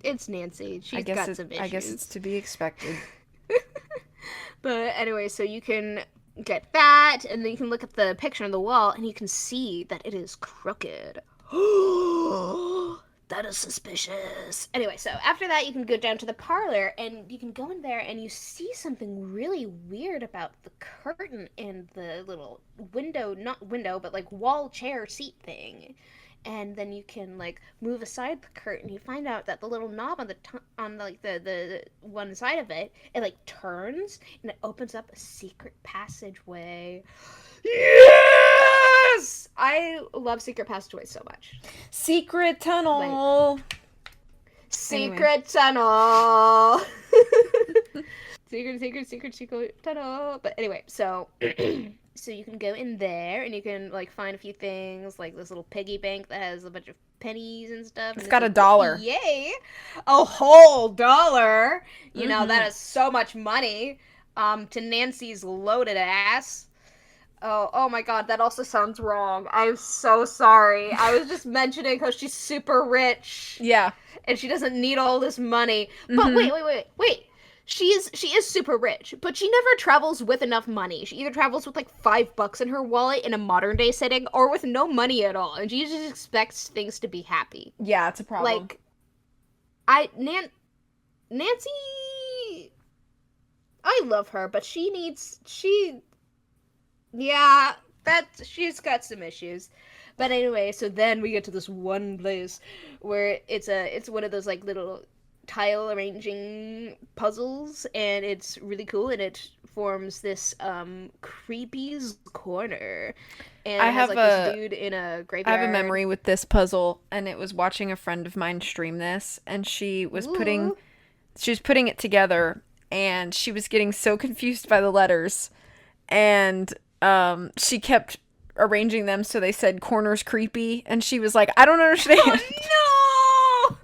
it's Nancy. She's got some I guess it's issues. to be expected. But anyway, so you can get that, and then you can look at the picture on the wall, and you can see that it is crooked. That is suspicious. Anyway, so after that, you can go down to the parlor, and you can go in there, and you see something really weird about the curtain and the little window, not window, but like wall chair seat thing. And then you can like move aside the curtain. You find out that the little knob on on like the one side of it, it like turns and it opens up a secret passageway. Yes! I love secret passageways so much. Secret Like, tunnel. Anyway. secret tunnel. Secret tunnel. But anyway, so so you can go in there and you can like find a few things like this little piggy bank that has a bunch of pennies and stuff. It's And it's got a like, dollar. yay, a whole dollar! You know Mm-hmm. that is so much money. To Nancy's loaded ass. Oh my god, that also sounds wrong. I'm so sorry. I was just mentioning how she's super rich Yeah. and she doesn't need all this money. But Mm-hmm. wait. She is super rich, but she never travels with enough money. She either travels with like $5 in her wallet in a modern day setting or with no money at all, and she just expects things to be happy. Yeah, it's a problem. Like Nancy, I love her, but yeah, that she's got some issues. But anyway, so then we get to this one place where it's one of those like little tile arranging puzzles, and it's really cool, and it forms this creepy's corner, and I it has have like this a dude in a I have a graveyard. memory with this puzzle, and it was watching a friend of mine stream this, and Ooh. she was putting it together, and she was getting so confused by the letters, and she kept arranging them so they said corners creepy, and she was like, I don't understand. Oh no!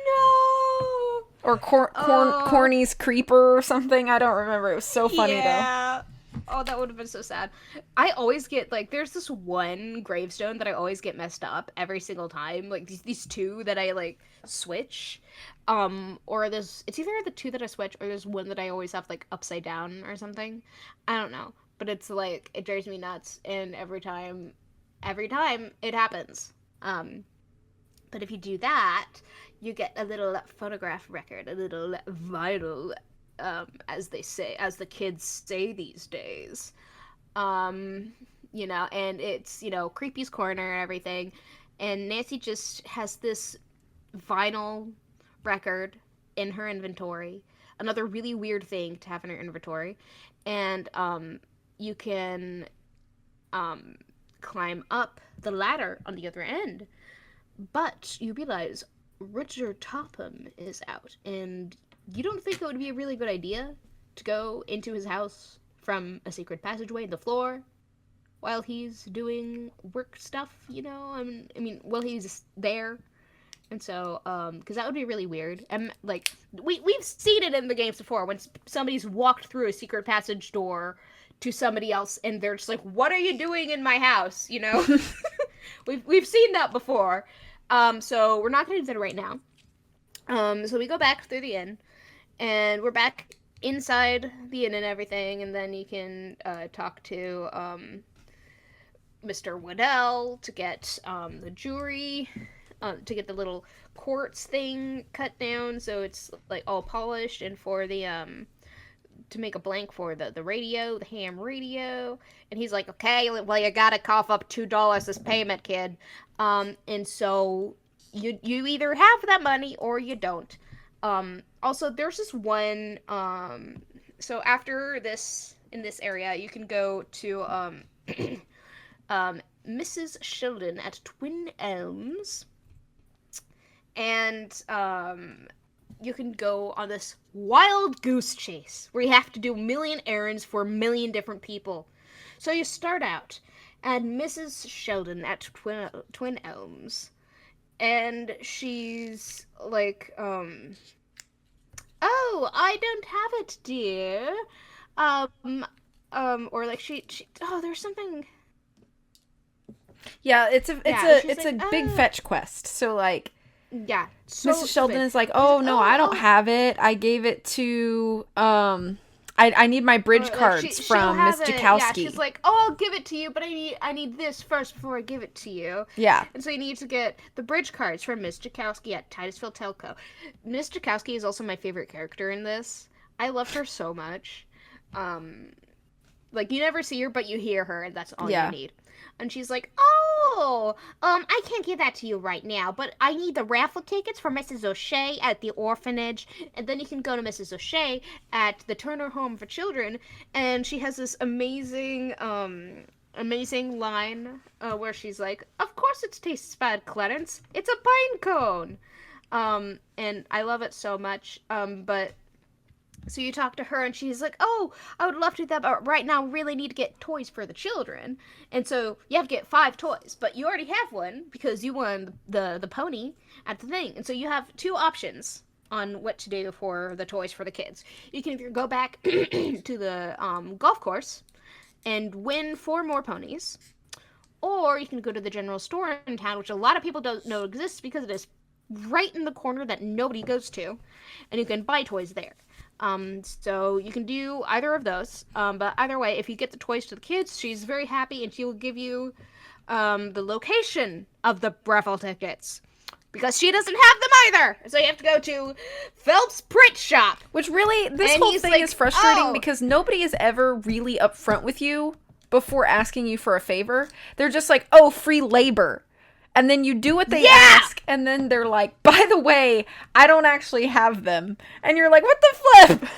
No! Or Oh. corny's creeper or something. I don't remember. It was so funny though. Yeah. Oh, that would have been so sad. I always get like there's this one gravestone that I always get messed up every single time. Like these two that I like switch. Or there's it's either the two that I switch or there's one that I always have like upside down or something. I don't know. but it's like it drives me nuts, and every time it happens. But if you do that, you get a little phonograph record, a little vinyl, as they say, as the kids say these days. Um, and it's, Creepy's Corner and everything. And Nancy just has this vinyl record in her inventory. Another really weird thing to have in her inventory. And you can um, climb up the ladder on the other end. But you realize Richard Topham is out, and you don't think it would be a really good idea to go into his house from a secret passageway in the floor while he's doing work stuff, while he's there. And so, because that would be really weird. And, like, we've seen it in the games before when somebody's walked through a secret passage door to somebody else and they're just like, what are you doing in my house, we've seen that before. So we're not going to do that right now. So we go back through the inn, and we're back inside the inn and everything, and then you can talk to Mr. Waddell to get the jewelry, to get the little quartz thing cut down so it's like all polished, and for the to make a blank for the radio, the ham radio. And he's like, okay, well, you gotta cough up $2 as payment, kid. And so you either have that money or you don't. Also, there's this one, so after this, in this area, you can go to, Mrs. Sheldon at Twin Elms. And, you can go on this wild goose chase where you have to do a million errands for a million different people. So you start out at Mrs. Sheldon at Twin Elms, and she's like, oh, I don't have it, dear. Or like she oh, there's something. Yeah, it's a like, big fetch quest. So like, yeah, so Mrs. Sheldon is like, oh no, I don't have it. I gave it to I need my bridge cards from Miss Jakowski. Yeah, she's like, oh, I'll give it to you, but I need this first before I give it to you. Yeah. And so you need to get the bridge cards from Miss Jakowski at Titusville Telco. Miss Jakowski is also my favorite character in this. I love her so much. Like, you never see her, but you hear her, and that's all you need. And she's like, oh, I can't give that to you right now, but I need the raffle tickets for Mrs. O'Shea at the orphanage, and then you can go to Mrs. O'Shea at the Turner Home for Children, and she has this amazing line where she's like, of course it tastes bad, Clarence. It's a pine cone. And I love it so much, but... So you talk to her, and she's like, oh, I would love to do that, but right now we really need to get toys for the children. And so you have to get 5 toys, but you already have one because you won the pony at the thing. And so you have 2 options on what to do for the toys for the kids. You can either go back to the golf course and win 4 more ponies, or you can go to the general store in town, which a lot of people don't know exists because it is right in the corner that nobody goes to, and you can buy toys there. So you can do either of those. But either way, if you get the toys to the kids, she's very happy, and she will give you the location of the raffle tickets. Because she doesn't have them either. So you have to go to Phelps Print Shop. Which really, this whole thing is frustrating because nobody is ever really upfront with you before asking you for a favor. They're just like, oh, free labor. And then you do what they ask, and then they're like, by the way, I don't actually have them. And you're like, what the flip?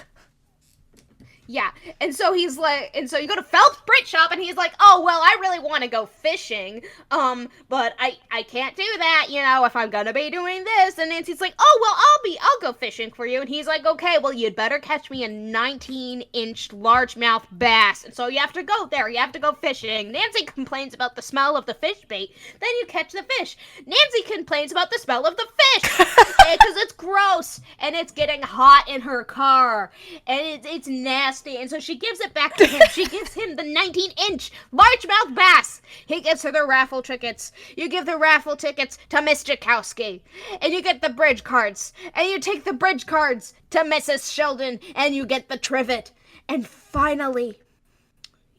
Yeah, and so he's like, and so you go to Phelps Print Shop, and he's like, oh, well, I really want to go fishing, but I can't do that, if I'm gonna be doing this. And Nancy's like, oh, well, I'll go fishing for you. And he's like, okay, well, you'd better catch me a 19-inch largemouth bass. And so you have to go there, you have to go fishing. Nancy complains about the smell of the fish bait, then you catch the fish. Nancy complains about the smell of the fish, because it's gross, and it's getting hot in her car, and it's nasty. And so she gives it back to him. She gives him the 19-inch largemouth bass. He gives her the raffle tickets. You give the raffle tickets to Miss Jakowski. And you get the bridge cards. And you take the bridge cards to Mrs. Sheldon. And you get the trivet. And finally,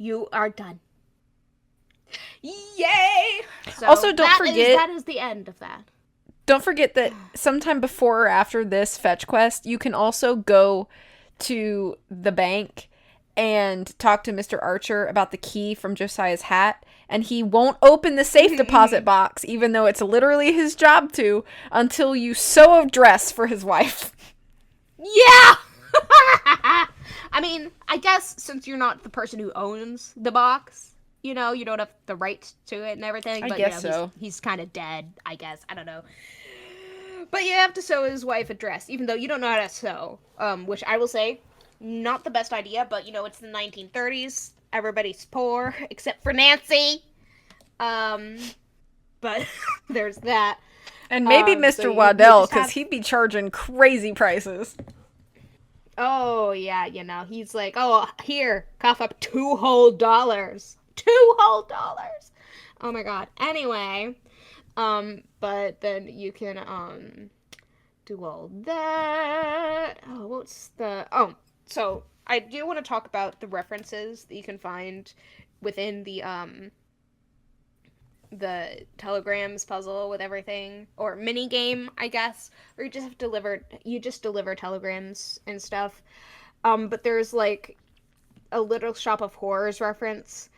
You are done. Yay! So Also, that is the end of that. don't forget that sometime before or after this fetch quest, you can also go to the bank and talk to Mr. Archer about the key from Josiah's hat, and he won't open the safe deposit box, even though it's literally his job to, until you sew a dress for his wife. Yeah! I mean, I guess since you're not the person who owns the box, you know, you don't have the right to it and everything. I But, guess you know, so. he's kind of dead, I guess. I don't know. But you have to sew his wife a dress, even though you don't know how to sew. Which I will say, not the best idea, but, you know, it's the 1930s. Everybody's poor, except for Nancy. But there's that. And maybe So Mr. you Waddell, just because have... he'd be charging crazy prices. Oh, yeah, you know, he's like, oh, here, cough up $2 whole. $2 whole. Oh my god. Anyway, but then you can, do all that. Oh, what's the, oh, so I do want to talk about the references that you can find within the telegrams puzzle with everything, or mini game, I guess, or you just deliver telegrams and stuff. But there's like a Little Shop of Horrors reference,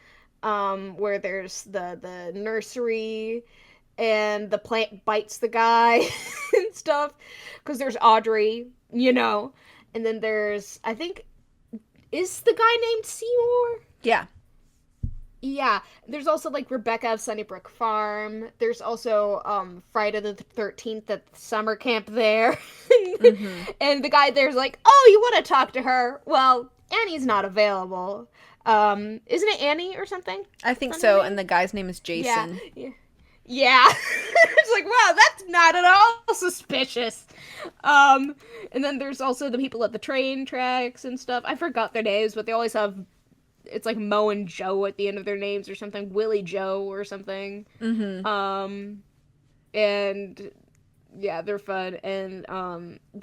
where there's the nursery and the plant bites the guy and stuff, because there's Audrey, you know, and then there's, I think, is the guy named Seymour? Yeah. Yeah, there's also like Rebecca of Sunnybrook Farm. There's also Friday the 13th at the summer camp there. Mm-hmm. And the guy there's like, "Oh, you want to talk to her? Well, Annie's not available." Isn't it Annie or something? I think Something so, name? and the guy's name is Yeah. Jason. Yeah. Yeah. It's like, wow, that's not at all suspicious. And then there's also the people at the train tracks and stuff. I forgot their names, but they always have, it's like Mo and Joe at the end of their names or something. Willie Joe or something. Mm-hmm. And yeah, they're fun. And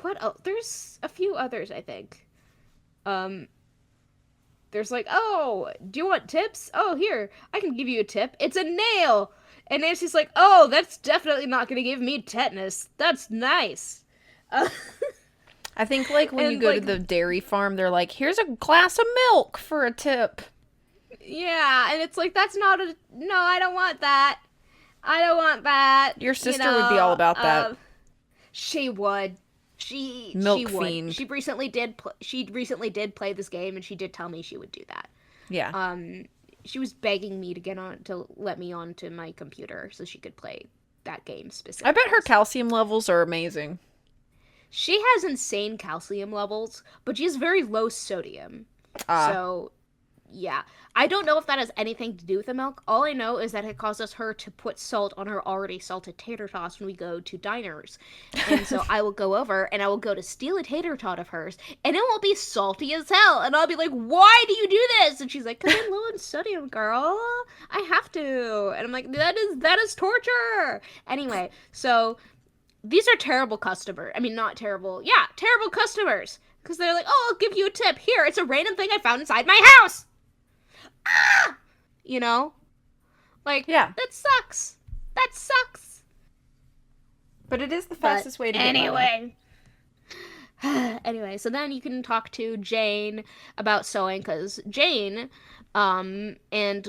what else? There's a few others, I think. Um there's like, "Oh, do you want tips? Oh, here, I can give you a tip. It's a nail." And Nancy's like, "Oh, that's definitely not going to give me tetanus. That's nice." Uh, I think, like, when you and go to like, the dairy farm, they're like, here's a glass of milk for a tip. yeah, and it's like, that's not a, no, I don't want that. I don't want that. Your You sister would be all know, about that. she would. She Milk would. fiend. She recently did play this game, and she did tell me she would do that. Yeah. She was begging me to get on, to let me onto my computer so she could play that game specifically. I bet her calcium levels are amazing. She has insane calcium levels, but she has very low sodium. So, yeah. I don't know if that has anything to do with the milk. All I know is that it causes her to put salt on her already salted tater tots when we go to diners. And so I will go over and I will go to steal a tater tot of hers, and it will be salty as hell. And I'll be like, "Why do you do this?" And she's like, "'Cause I'm low in sodium, girl. I have to." And I'm like, that is torture. Anyway, so these are terrible customers. I mean, not terrible. Yeah, terrible customers. Because they're like, "Oh, I'll give you a tip. Here, it's a random thing I found inside my house." Ah! You know? Like, Yeah. that sucks. That sucks. But it is the fastest way to get money. Anyway. Anyway, so then you can talk to Jane about sewing, because Jane and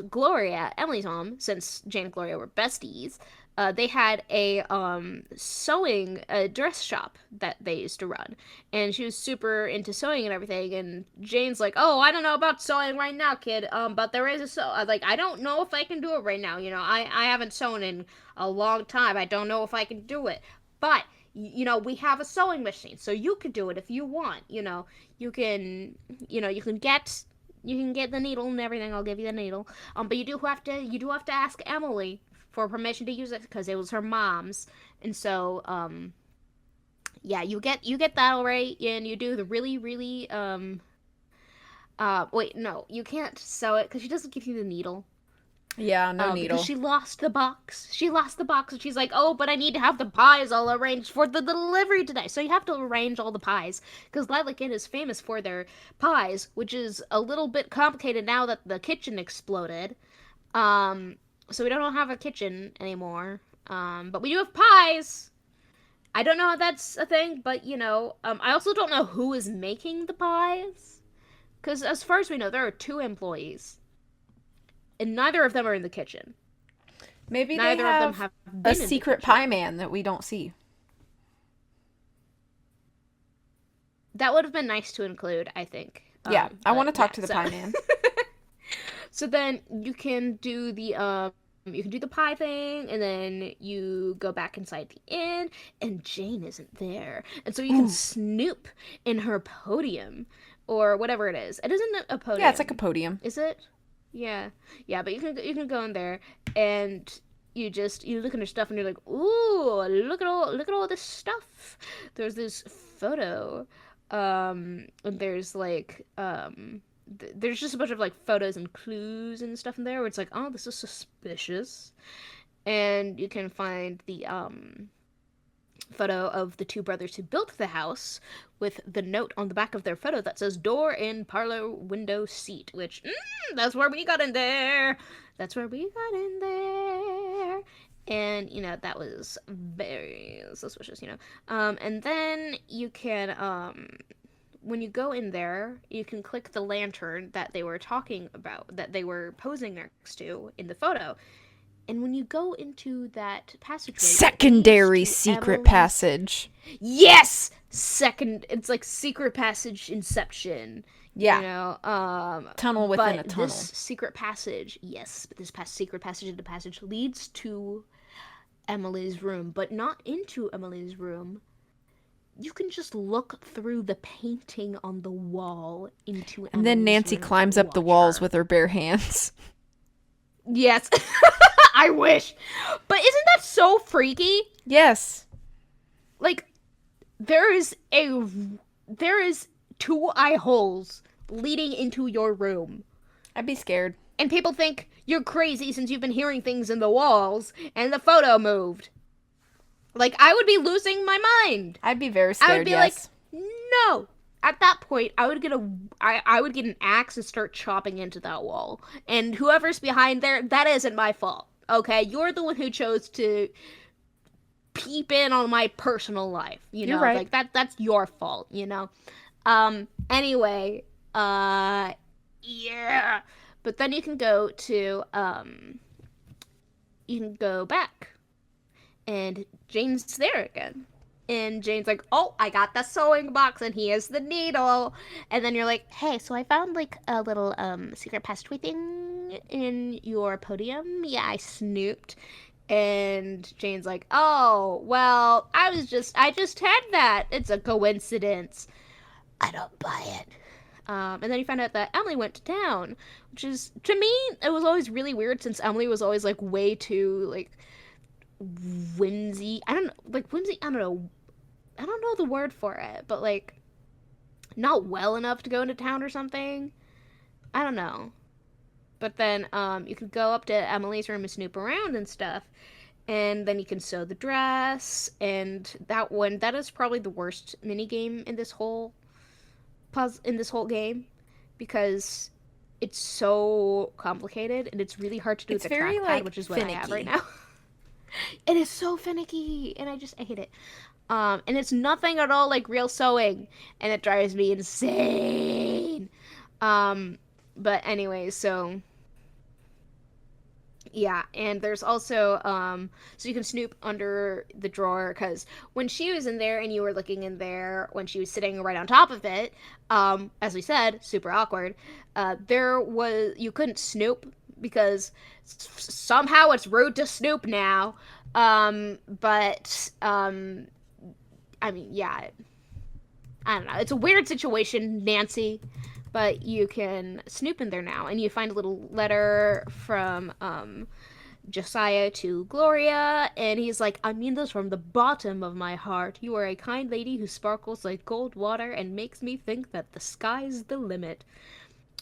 Gloria, Emily's mom, since Jane and Gloria were besties, they had a sewing dress shop that they used to run, and she was super into sewing and everything. And Jane's like, "Oh, I don't know about sewing right now, kid. But there is a like, I don't know if I can do it right now. You know, I haven't sewn in a long time. I don't know if I can do it. But you know, we have a sewing machine, so you could do it if you want. You know, you can get." You can get the needle and everything. I'll give you the needle. But you do have to ask Emily for permission to use it, because it was her mom's. And so yeah, you get that all right, and you do the really really wait, no, you can't sew it because she doesn't give you the needle. Yeah, no Because needle. she lost the box. She lost the box, and she's like, "Oh, but I need to have the pies all arranged for the delivery today." So you have to arrange all the pies because Lilac Inn is famous for their pies, which is a little bit complicated now that the kitchen exploded. Um, so we don't have a kitchen anymore. But we do have pies. I don't know if that's a thing, but I also don't know who is making the pies because as far as we know, there are two employees, and neither of them are in the kitchen. Maybe they Neither of them have have a been in the secret pie kitchen. man that we don't see. That would have been nice to include, I think. Yeah, I want But to yeah, talk to the so pie man. so then you can do the pie thing, and then you go back inside the inn, and Jane isn't there, and so you can Ooh. snoop in her podium or whatever it is. It isn't a Yeah, it's like a podium, podium. is it? Yeah, yeah, but you can go in there and you look at her stuff and you're like, ooh, look at all this stuff. There's this photo, and there's like there's just a bunch of like photos and clues and stuff in there where it's like, oh, this is suspicious, and you can find the photo of the two brothers who built the house with the note on the back of their photo that says door in parlor window seat, which that's where we got in there. That's where we got in there. And that was very suspicious. And then you can when you go in there, you can click the lantern that they were talking about, that they were posing next to in the photo. And when you go into that passageway that leads Secondary to secret Emily's. passage. Yes! It's like secret passage inception. Yeah, tunnel within a But this tunnel. secret passage, yes, but this past secret passage into passage leads to Emily's room, but not into Emily's room. You can just look through the painting on the wall into And then Emily's Nancy room climbs and up the watch walls her. with her bare hands. Yes. I wish. But isn't that so freaky? Yes. Like there is two eye holes leading into your room. I'd be scared. And people think you're crazy since you've been hearing things in the walls and the photo moved. Like I would be losing my mind. I'd be very I would scared, be like, yes. "No." At that point, I would get an axe and start chopping into that wall. And whoever's behind there, that isn't my fault. Okay? You're the one who chose to peep in on my personal life, You're right. like that's your fault. Anyway, yeah. But then you can go back and Jane's there again. And Jane's like, "Oh, I got the sewing box and here's the needle." And then you're like, "Hey, so I found like a little secret passageway thing in your podium. Yeah, I snooped." And Jane's like, "Oh, well, I just had that. It's a coincidence. I don't buy it." And then you find out that Emily went to town, which is, to me, it was always really weird since Emily was always like way too like whimsy. I don't know, like whimsy. I don't know the word for it, but like not well enough to go into town or something. I don't know. But then you could go up to Emily's room and snoop around and stuff, and then you can sew the dress. And that is probably the worst mini game in this whole game because it's so complicated and it's really hard to do It's with the very, trackpad, like, which is what I have right finicky. now. It is so finicky, and I hate it. And it's nothing at all like real sewing, and it drives me insane. Um, but anyway, so yeah, and there's also so you can snoop under the drawer because when she was in there and you were looking in there when she was sitting right on top of it, as we said, super awkward. You couldn't snoop because somehow it's rude to snoop now. But I mean, yeah, I don't know. It's a weird situation, Nancy, but you can snoop in there now, and you find a little letter from Josiah to Gloria, and he's like, "I mean this from the bottom of my heart. You are a kind lady who sparkles like gold water and makes me think that the sky's the limit."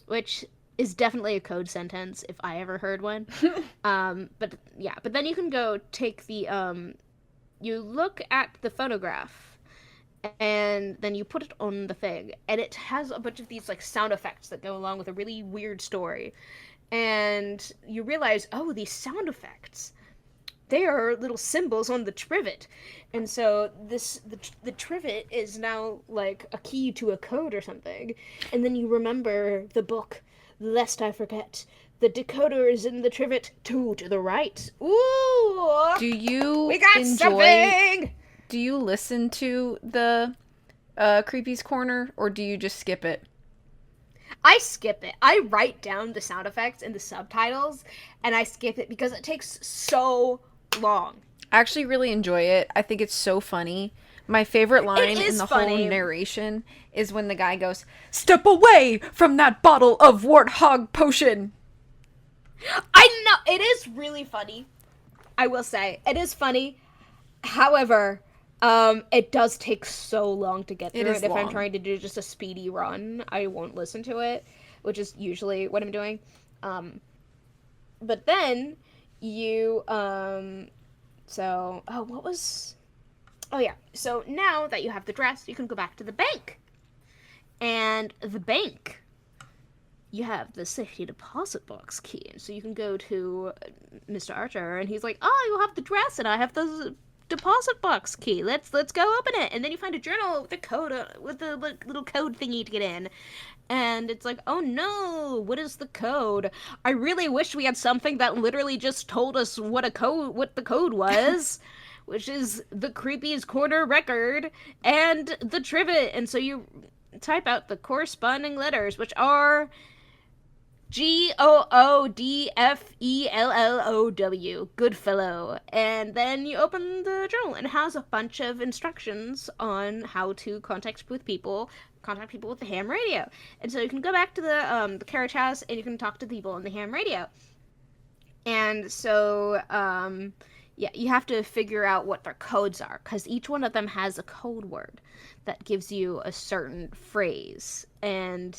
Which is definitely a code sentence if I ever heard one. But yeah, but then you can go take the you look at the phonograph and then you put it on the thing and it has a bunch of these like sound effects that go along with a really weird story. And you realize, oh, these sound effects, they are little symbols on the trivet. And so the trivet is now like a key to a code or something. And then you remember the book, lest I forget. The decoder is in the trivet, two to the right. Ooh! Do you We got enjoy something! do you listen to the Creepy's Corner, or do you just skip it? I skip it. I write down the sound effects and the subtitles, and I skip it because it takes so long. I actually really enjoy it. I think it's so funny. My favorite line in the whole narration is when the guy goes, "Step away from that bottle of warthog potion." I know, it is really funny. I will say, it is funny. However, it does take so long to get through it. If I'm trying to do just a speedy run, I won't listen to it, which is usually what I'm doing. But then you, what was, oh yeah. So now that you have the dress, you can go back to the bank. And the bank, you have the safety deposit box key. And so you can go to Mr. Archer, and he's like, oh, you have the dress, and I have the deposit box key. Let's go open it. And then you find a journal with the code, with the little code thingy to get in. And it's like, oh no, what is the code? I really wish we had something that literally just told us what the code was. Which is the Creepy's Corner record and the trivet. And so you type out the corresponding letters, which are GOODFELLOW, Goodfellow. And then you open the journal, and it has a bunch of instructions on how to contact people with the ham radio. And so you can go back to the carriage house, and you can talk to people on the ham radio. And so, yeah, you have to figure out what their codes are, because each one of them has a code word that gives you a certain phrase. And,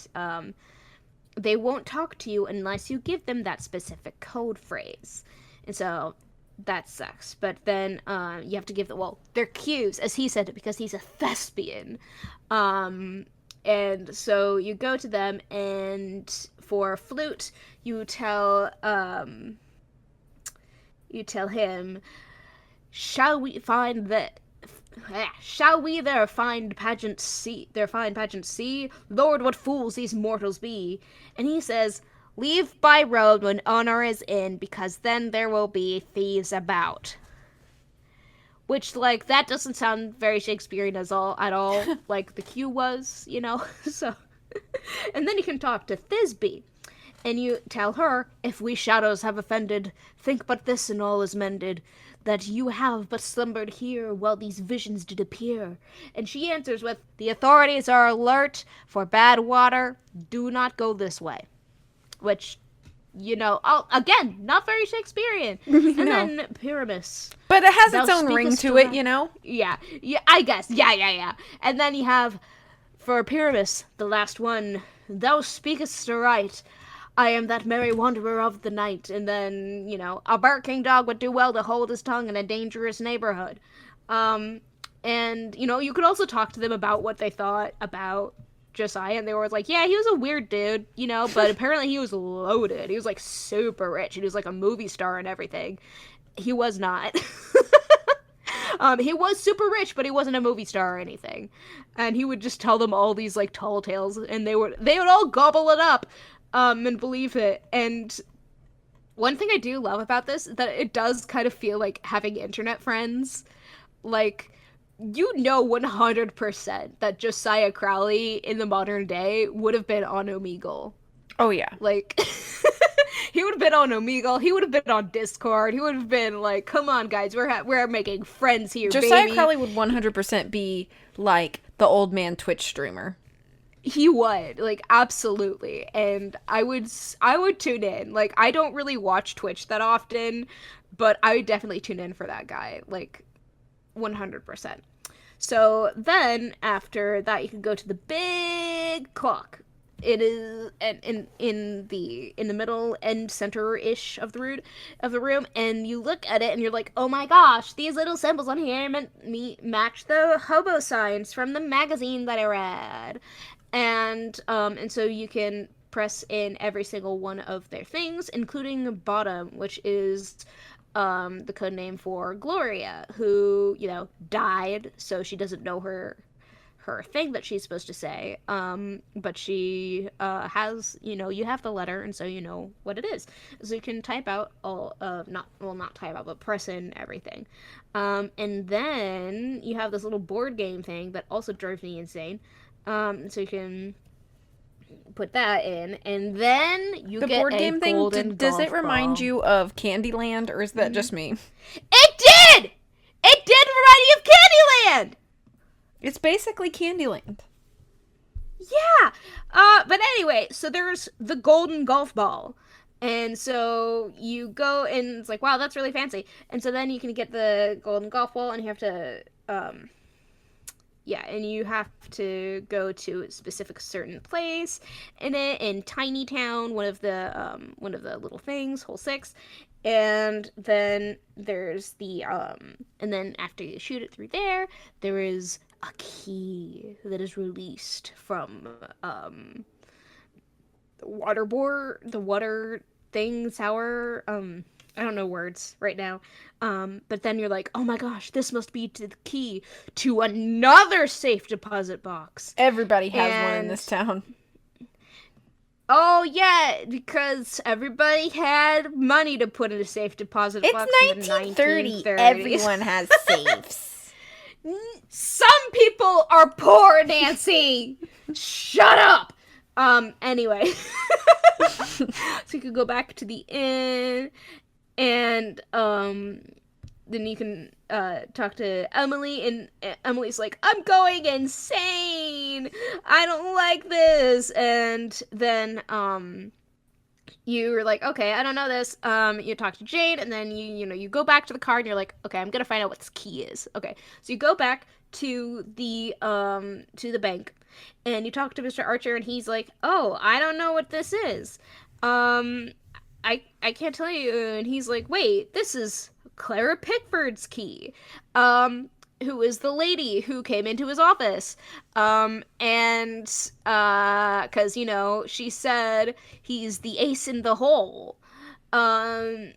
they won't talk to you unless you give them that specific code phrase. And so that sucks. But then you have to give them, well, they're cues, as he said it, because he's a thespian. And so you go to them, and for flute, you tell him, shall we there find pageant see? Lord, what fools these mortals be. And he says, leave by road when honor is in, because then there will be thieves about. Which, like, that doesn't sound very Shakespearean at all, like the cue was, so. And then you can talk to Thisbe, and you tell her, if we shadows have offended, think but this and all is mended, that you have but slumbered here while these visions did appear. And she answers with, the authorities are alert for bad water, do not go this way. Which, again, not very Shakespearean. And then Pyramus. But it has its own ring to it, Yeah, I guess. Yeah. And then you have, for Pyramus, the last one, thou speakest aright. I am that merry wanderer of the night. And then, a barking dog would do well to hold his tongue in a dangerous neighborhood. And, you could also talk to them about what they thought about Josiah. And they were like, yeah, he was a weird dude, but apparently he was loaded. He was, like, super rich. He was, like, a movie star and everything. He was not. He was super rich, but he wasn't a movie star or anything. And he would just tell them all these, like, tall tales. And they would all gobble it up. And believe it. And one thing I do love about this is that it does kind of feel like having internet friends. Like, 100% that Josiah Crowley in the modern day would have been on Omegle. Oh, yeah. Like, he would have been on Omegle. He would have been on Discord. He would have been like, come on, guys, we're making friends here, Josiah baby. Crowley would 100% be, like, the old man Twitch streamer. He would, like, absolutely. And I would tune in. Like, I don't really watch Twitch that often, but I would definitely tune in for that guy, like, 100%. So then after that, you can go to the big clock, it is in the middle end center ish of the room, and you look at it and you're like, oh my gosh, these little symbols on here match the hobo signs from the magazine that I read, and so you can press in every single one of their things, including bottom, which is the code name for Gloria, who, died, so she doesn't know her thing that she's supposed to say. But she has, you have the letter, and so you know what it is. So you can type out not type out, but press in everything. And then you have this little board game thing that also drove me insane. So you can put that in, and then you The get board a game thing, golden does it golf remind ball. you of Candyland, or is that just me? It did! It did remind me of Candyland! It's basically Candyland. Yeah. But anyway, so there's the golden golf ball. And so you go and it's like, wow, that's really fancy. And so then you can get the golden golf ball and you have to and you have to go to a specific certain place in Tiny Town, one of the little things, hole 6. And then there's and then after you shoot it through there is a key that is released from the water thing tower. I don't know words right now. But then you're like, oh my gosh, this must be the key to another safe deposit box. Everybody has one in this town. Oh yeah, because everybody had money to put in a safe deposit box in the 1930s. Everyone has safes. Some people are poor, Nancy. Shut up. Anyway. So you could go back to the inn, and then you can talk to Emily, and Emily's like, I'm going insane. I don't like this. And then you're like, okay, I don't know this. You talk to Jane, and then you go back to the car, and you're like, okay, I'm gonna find out what this key is. Okay, so you go back to the bank, and you talk to Mr. Archer, and he's like, oh, I don't know what this is. I can't tell you. And he's like, wait, this is Clara Pickford's key. Who is the lady who came into his office. Cause, she said he's the ace in the hole. And,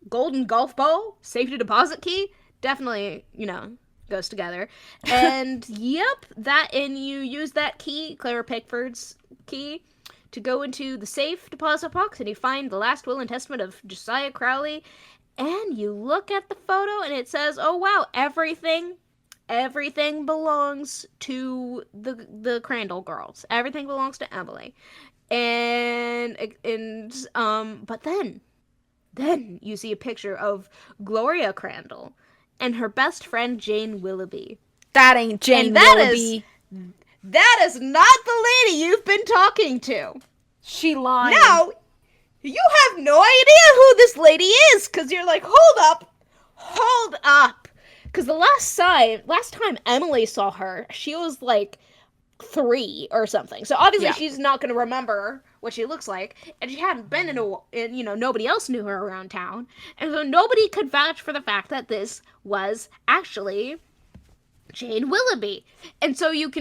golden golf ball, safety deposit key, definitely, goes together. And yep, and you use that key, Clara Pickford's key, to go into the safe deposit box, and you find the last will and testament of Josiah Crowley, and you look at the photo, and it says, oh wow, everything belongs to the Crandall girls. Everything belongs to Emily. But then you see a picture of Gloria Crandall and her best friend Jane Willoughby. That ain't Jane Willoughby. That is not the lady you've been talking to. She lied. No, you have no idea who this lady is, because you're like, hold up. Because the last time Emily saw her, she was like 3 or something. So obviously she's not going to remember what she looks like, and she hadn't been nobody else knew her around town, and so nobody could vouch for the fact that this was actually Jane Willoughby. And so you're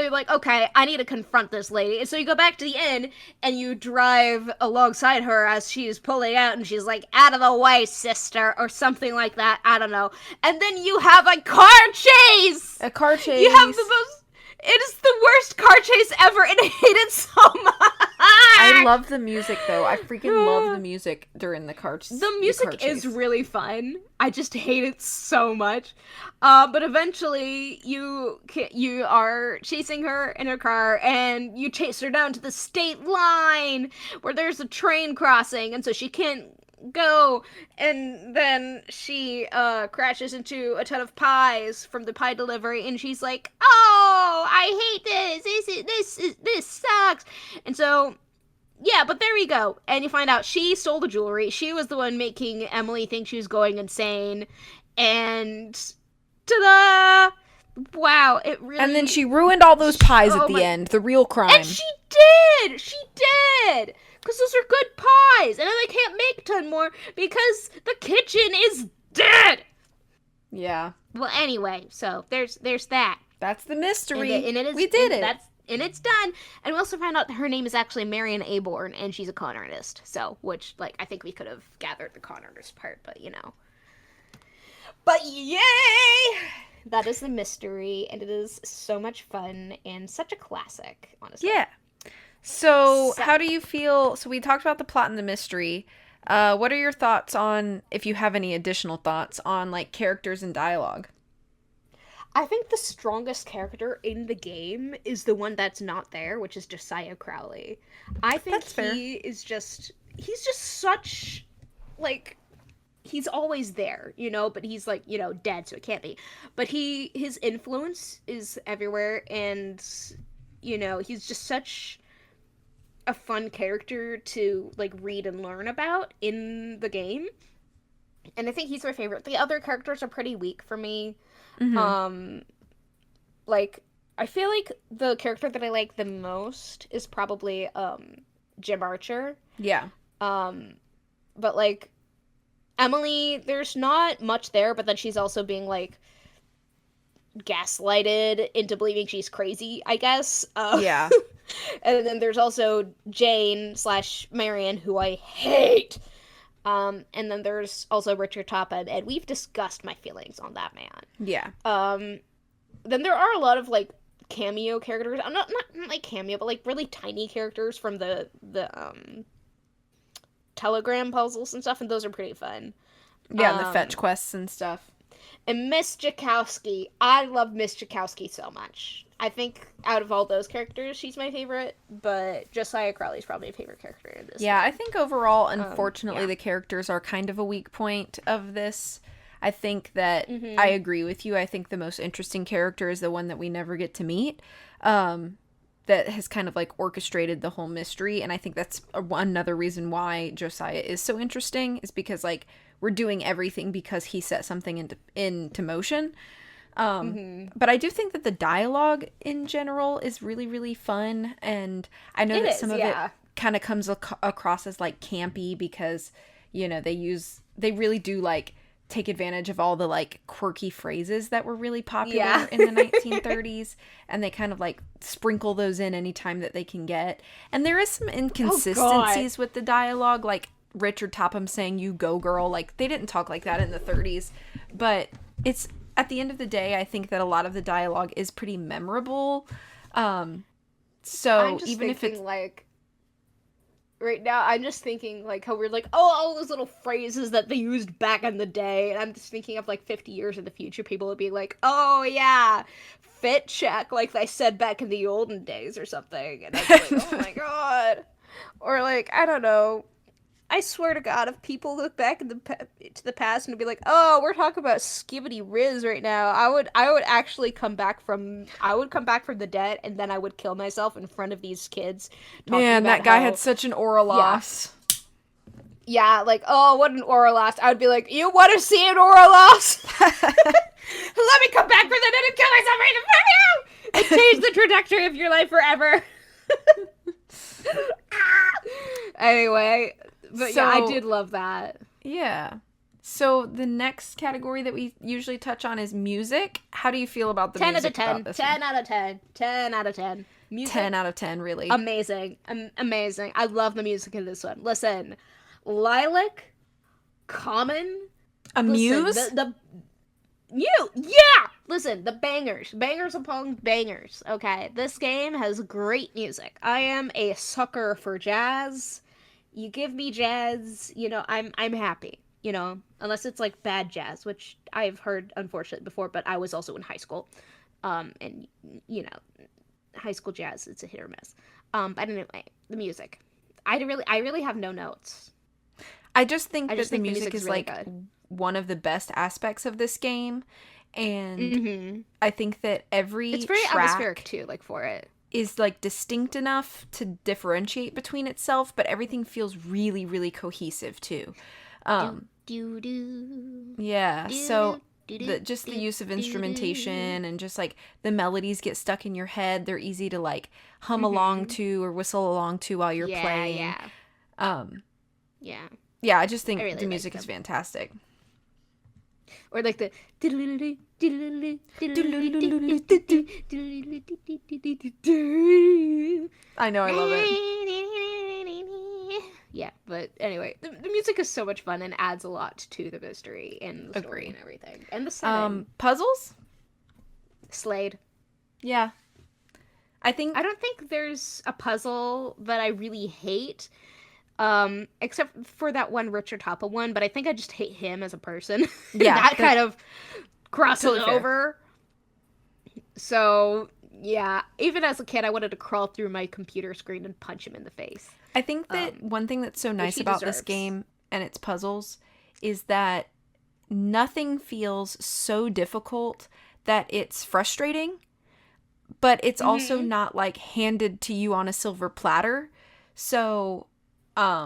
like, okay, I need to confront this lady. And so you go back to the inn, and you drive alongside her as she's pulling out, and she's like, out of the way, sister, or something like that. I don't know. And then you have a car chase! A car chase. You have it is the worst car chase ever, and I hate it so much. I love the music, though. I freaking love the music during the car chase. The music is really fun. I just hate it so much. But eventually, you are chasing her in her car, and you chase her down to the state line, where there's a train crossing, and so she can't go, and then she crashes into a ton of pies from the pie delivery, and she's like, oh, I hate this, this sucks. And so yeah, but there we go, and you find out she stole the jewelry. She was the one making Emily think she was going insane, and ta-da, wow, it really. And then she ruined all those pies at the my- end. The real crime. And she did! She did! Because those are good pies! And then they can't make a ton more because the kitchen is dead! Yeah. Well, anyway, so there's that. That's the mystery. And it is, we did it. And it's done. And we also found out that her name is actually Marion Aborn, and she's a con artist. So, which, like, I think we could have gathered the con artist part, but, you know. But yay! That is the mystery, and it is so much fun and such a classic, honestly. Yeah. So, how do you feel? So, we talked about the plot and the mystery. What are your thoughts on, if you have any additional thoughts on, like, characters and dialogue? I think the strongest character in the game is the one that's not there, which is Josiah Crowley. I think he's just such, like, he's always there, you know, but he's, like, you know, dead, so it can't be. But his influence is everywhere, and, you know, he's just such a fun character to, like, read and learn about in the game. And I think he's my favorite. The other characters are pretty weak for me. Mm-hmm. Like, I feel like the character that I like the most is probably, Jim Archer. Yeah. But, like, Emily, there's not much there, but then she's also being, like, gaslighted into believing she's crazy, I guess. Yeah. And then there's also Jane / Marion, who I hate. And then there's also Richard Topham, and we've discussed my feelings on that man. Yeah. Then there are a lot of, like, cameo characters. Not like cameo, but, like, really tiny characters from the Telegram puzzles and stuff, and those are pretty fun. Yeah, and the fetch quests and stuff. And Miss Jakowski. I love Miss Jakowski so much. I think out of all those characters, she's my favorite, but Josiah Crowley's probably my favorite character in this. Yeah, I think overall, unfortunately, the characters are kind of a weak point of this. I think that I agree with you. I think the most interesting character is the one that we never get to meet, that has kind of, like, orchestrated the whole mystery. And I think that's another reason why Josiah is so interesting, is because, like, we're doing everything because he set something into motion. But I do think that the dialogue in general is really, really fun. And I know that some of it kind of comes across as, like, campy because, you know, they really do, like, take advantage of all the, like, quirky phrases that were really popular in the 1930s, and they kind of, like, sprinkle those in anytime that they can get. And there is some inconsistencies with the dialogue, like Richard Topham saying "you go girl," like, they didn't talk like that in the 30s, but it's, at the end of the day, I think that a lot of the dialogue is pretty memorable. So even if it's like, right now, I'm just thinking, like, how we're like, oh, all those little phrases that they used back in the day, and I'm just thinking of, like, 50 years in the future, people would be like, oh, yeah, fit check, like they said back in the olden days or something, and I'd be like, oh my god. Or, like, I don't know, I swear to God, if people look back to the past and be like, oh, we're talking about Skibbity Riz right now, I would actually come back from the dead, and then I would kill myself in front of these kids. Man, that guy had such an aura loss. Yeah, like, oh, what an aura loss. I would be like, you want to see an aura loss? Let me come back from the dead and kill myself right in front of you! And change the trajectory of your life forever. Anyway, but yeah, I did love that. Yeah. So the next category that we usually touch on is music. How do you feel about the 10 music? out of 10. 10 out of 10. 10 out of 10. Music, 10 out of 10, really. Amazing. Amazing. I love the music in this one. Listen, Lilac, Common, Amuse? Listen, the bangers upon bangers. Okay, this game has great music. I am a sucker for jazz. You give me jazz, you know, I'm happy, you know, unless it's, like, bad jazz, which I've heard, unfortunately, before, but I was also in high school, and, you know, high school jazz, it's a hit or miss. But anyway, the music. I really have no notes. I just think that the think music is, really like, good. One of the best aspects of this game, and I think that it's very atmospheric, too, like, for it. Is, like, distinct enough to differentiate between itself, but everything feels really, really cohesive, too. Yeah, so the use of instrumentation and just like the melodies get stuck in your head. They're easy to like hum along to or whistle along to while you're playing. Yeah, I just think the music is fantastic. Or like the I know, I love it. Yeah, but anyway, the music is so much fun and adds a lot to the mystery and the story and everything. And the setting. Puzzles? Slade. Yeah. I don't think there's a puzzle that I really hate. Except for that one Richard Hoppa one, but I think I just hate him as a person. Yeah. That kind of crosses totally over. So, yeah. Even as a kid, I wanted to crawl through my computer screen and punch him in the face. I think that one thing that's so nice about this game and its puzzles is that nothing feels so difficult that it's frustrating, but it's also not like handed to you on a silver platter. So, I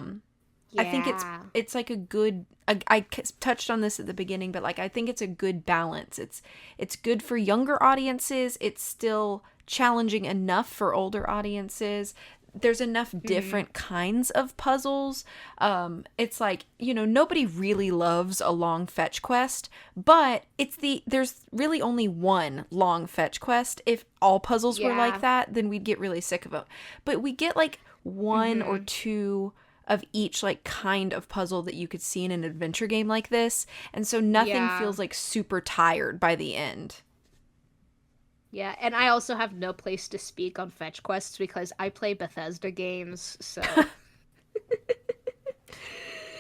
think it's like a good, I touched on this at the beginning, but like, I think it's a good balance. It's good for younger audiences. It's still challenging enough for older audiences. There's enough different kinds of puzzles. It's like, nobody really loves a long fetch quest, but there's really only one long fetch quest. If all puzzles were like that, then we'd get really sick of them. But we get like one or two of each like kind of puzzle that you could see in an adventure game like this. And so nothing feels like super tired by the end. Yeah, and I also have no place to speak on fetch quests because I play Bethesda games, so...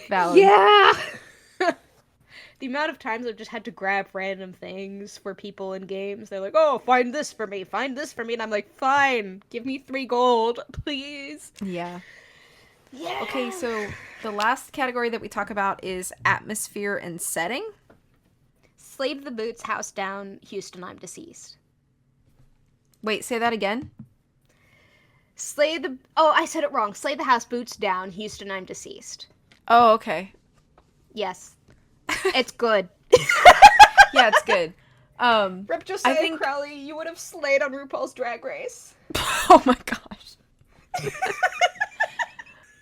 Valid. Yeah! The amount of times I've just had to grab random things for people in games. They're like, oh, find this for me, and I'm like, fine, give me 3 gold, please. Yeah. Yeah. Okay, so the last category that we talk about is atmosphere and setting. Slade the Boots, house down, Houston, I'm deceased. Wait, say that again. I said it wrong. Slay the house, boots down, Houston, I'm deceased. Oh, okay. Yes. It's good. Yeah, it's good. Rip Josiah Crowley, you would have slayed on RuPaul's Drag Race. Oh my gosh.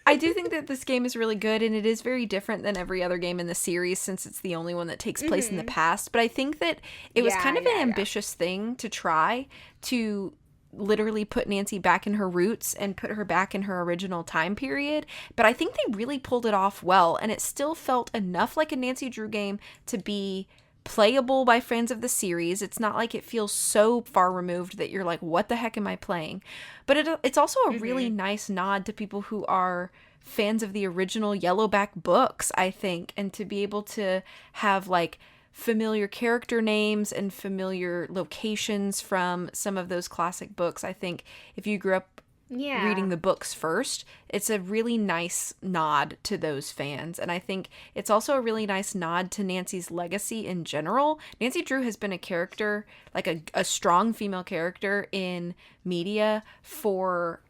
I do think that this game is really good, and it is very different than every other game in the series since it's the only one that takes place in the past. But I think that it was kind of an ambitious thing to try to literally put Nancy back in her roots and put her back in her original time period. But I think they really pulled it off well, and it still felt enough like a Nancy Drew game to be playable by fans of the series. It's not like it feels so far removed that you're like, what the heck am I playing? But it's also a really nice nod to people who are fans of the original Yellowback books, I think, and to be able to have like familiar character names and familiar locations from some of those classic books. I think if you grew up reading the books first, it's a really nice nod to those fans. And I think it's also a really nice nod to Nancy's legacy in general. Nancy Drew has been a character, like a strong female character in media for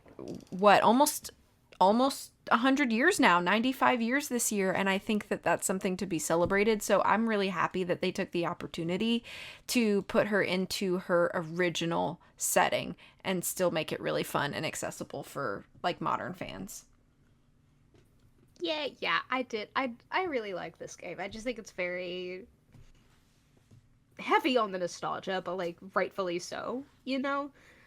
almost 100 years now, 95 years this year, and I think that that's something to be celebrated. So I'm really happy that they took the opportunity to put her into her original setting and still make it really fun and accessible for like modern fans. Yeah, I did. I really like this game. I just think it's very heavy on the nostalgia, but like rightfully so,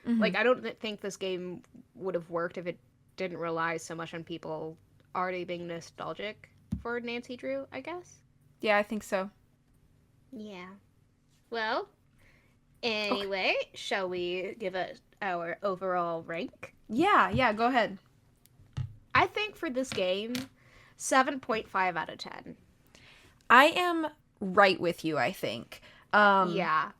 Like I don't think this game would have worked if it didn't rely so much on people already being nostalgic for Nancy Drew, I guess. Yeah, I think so. Yeah. Well, anyway, shall we give it our overall rank? Yeah, go ahead. I think for this game, 7.5 out of 10. I am right with you, I think. Yeah.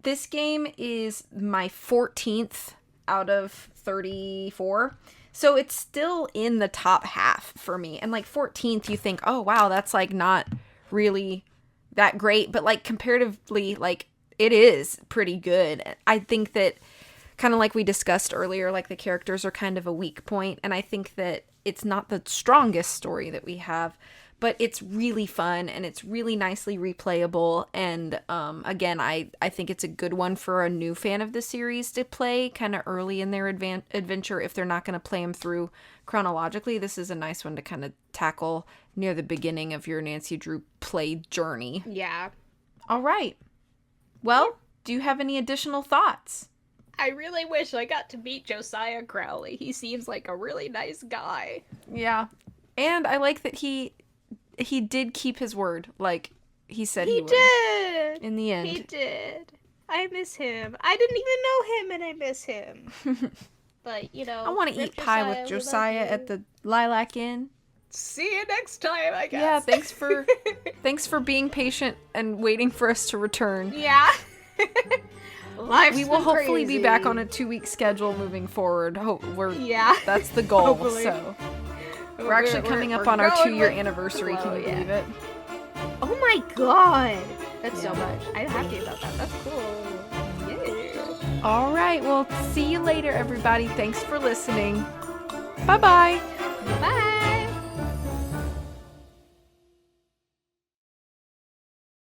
This game is my 14th out of 34. So it's still in the top half for me. And like 14th, you think, oh, wow, that's like not really that great. But like comparatively, like it is pretty good. I think that kind of like we discussed earlier, like the characters are kind of a weak point. And I think that it's not the strongest story that we have. but it's really fun and it's really nicely replayable. And again, I think it's a good one for a new fan of the series to play kind of early in their adventure if they're not going to play them through chronologically. This is a nice one to kind of tackle near the beginning of your Nancy Drew play journey. Yeah. All right. Well, do you have any additional thoughts? I really wish I got to meet Josiah Crowley. He seems like a really nice guy. Yeah. And I like that he did keep his word, like he said he would. He did! In the end. He did. I miss him. I didn't even know him and I miss him. But, you know. I want to eat pie with Josiah at the Lilac Inn. See you next time, I guess. Yeah, thanks for being patient and waiting for us to return. Yeah. We will hopefully be back on a 2-week schedule moving forward. That's the goal. Hopefully. So we're actually coming up on our 2-year anniversary. Can you believe it? Oh my god, that's so much. I'm happy about that. That's cool. Yeah. All right. Well, see you later, everybody. Thanks for listening. Bye-bye. Bye.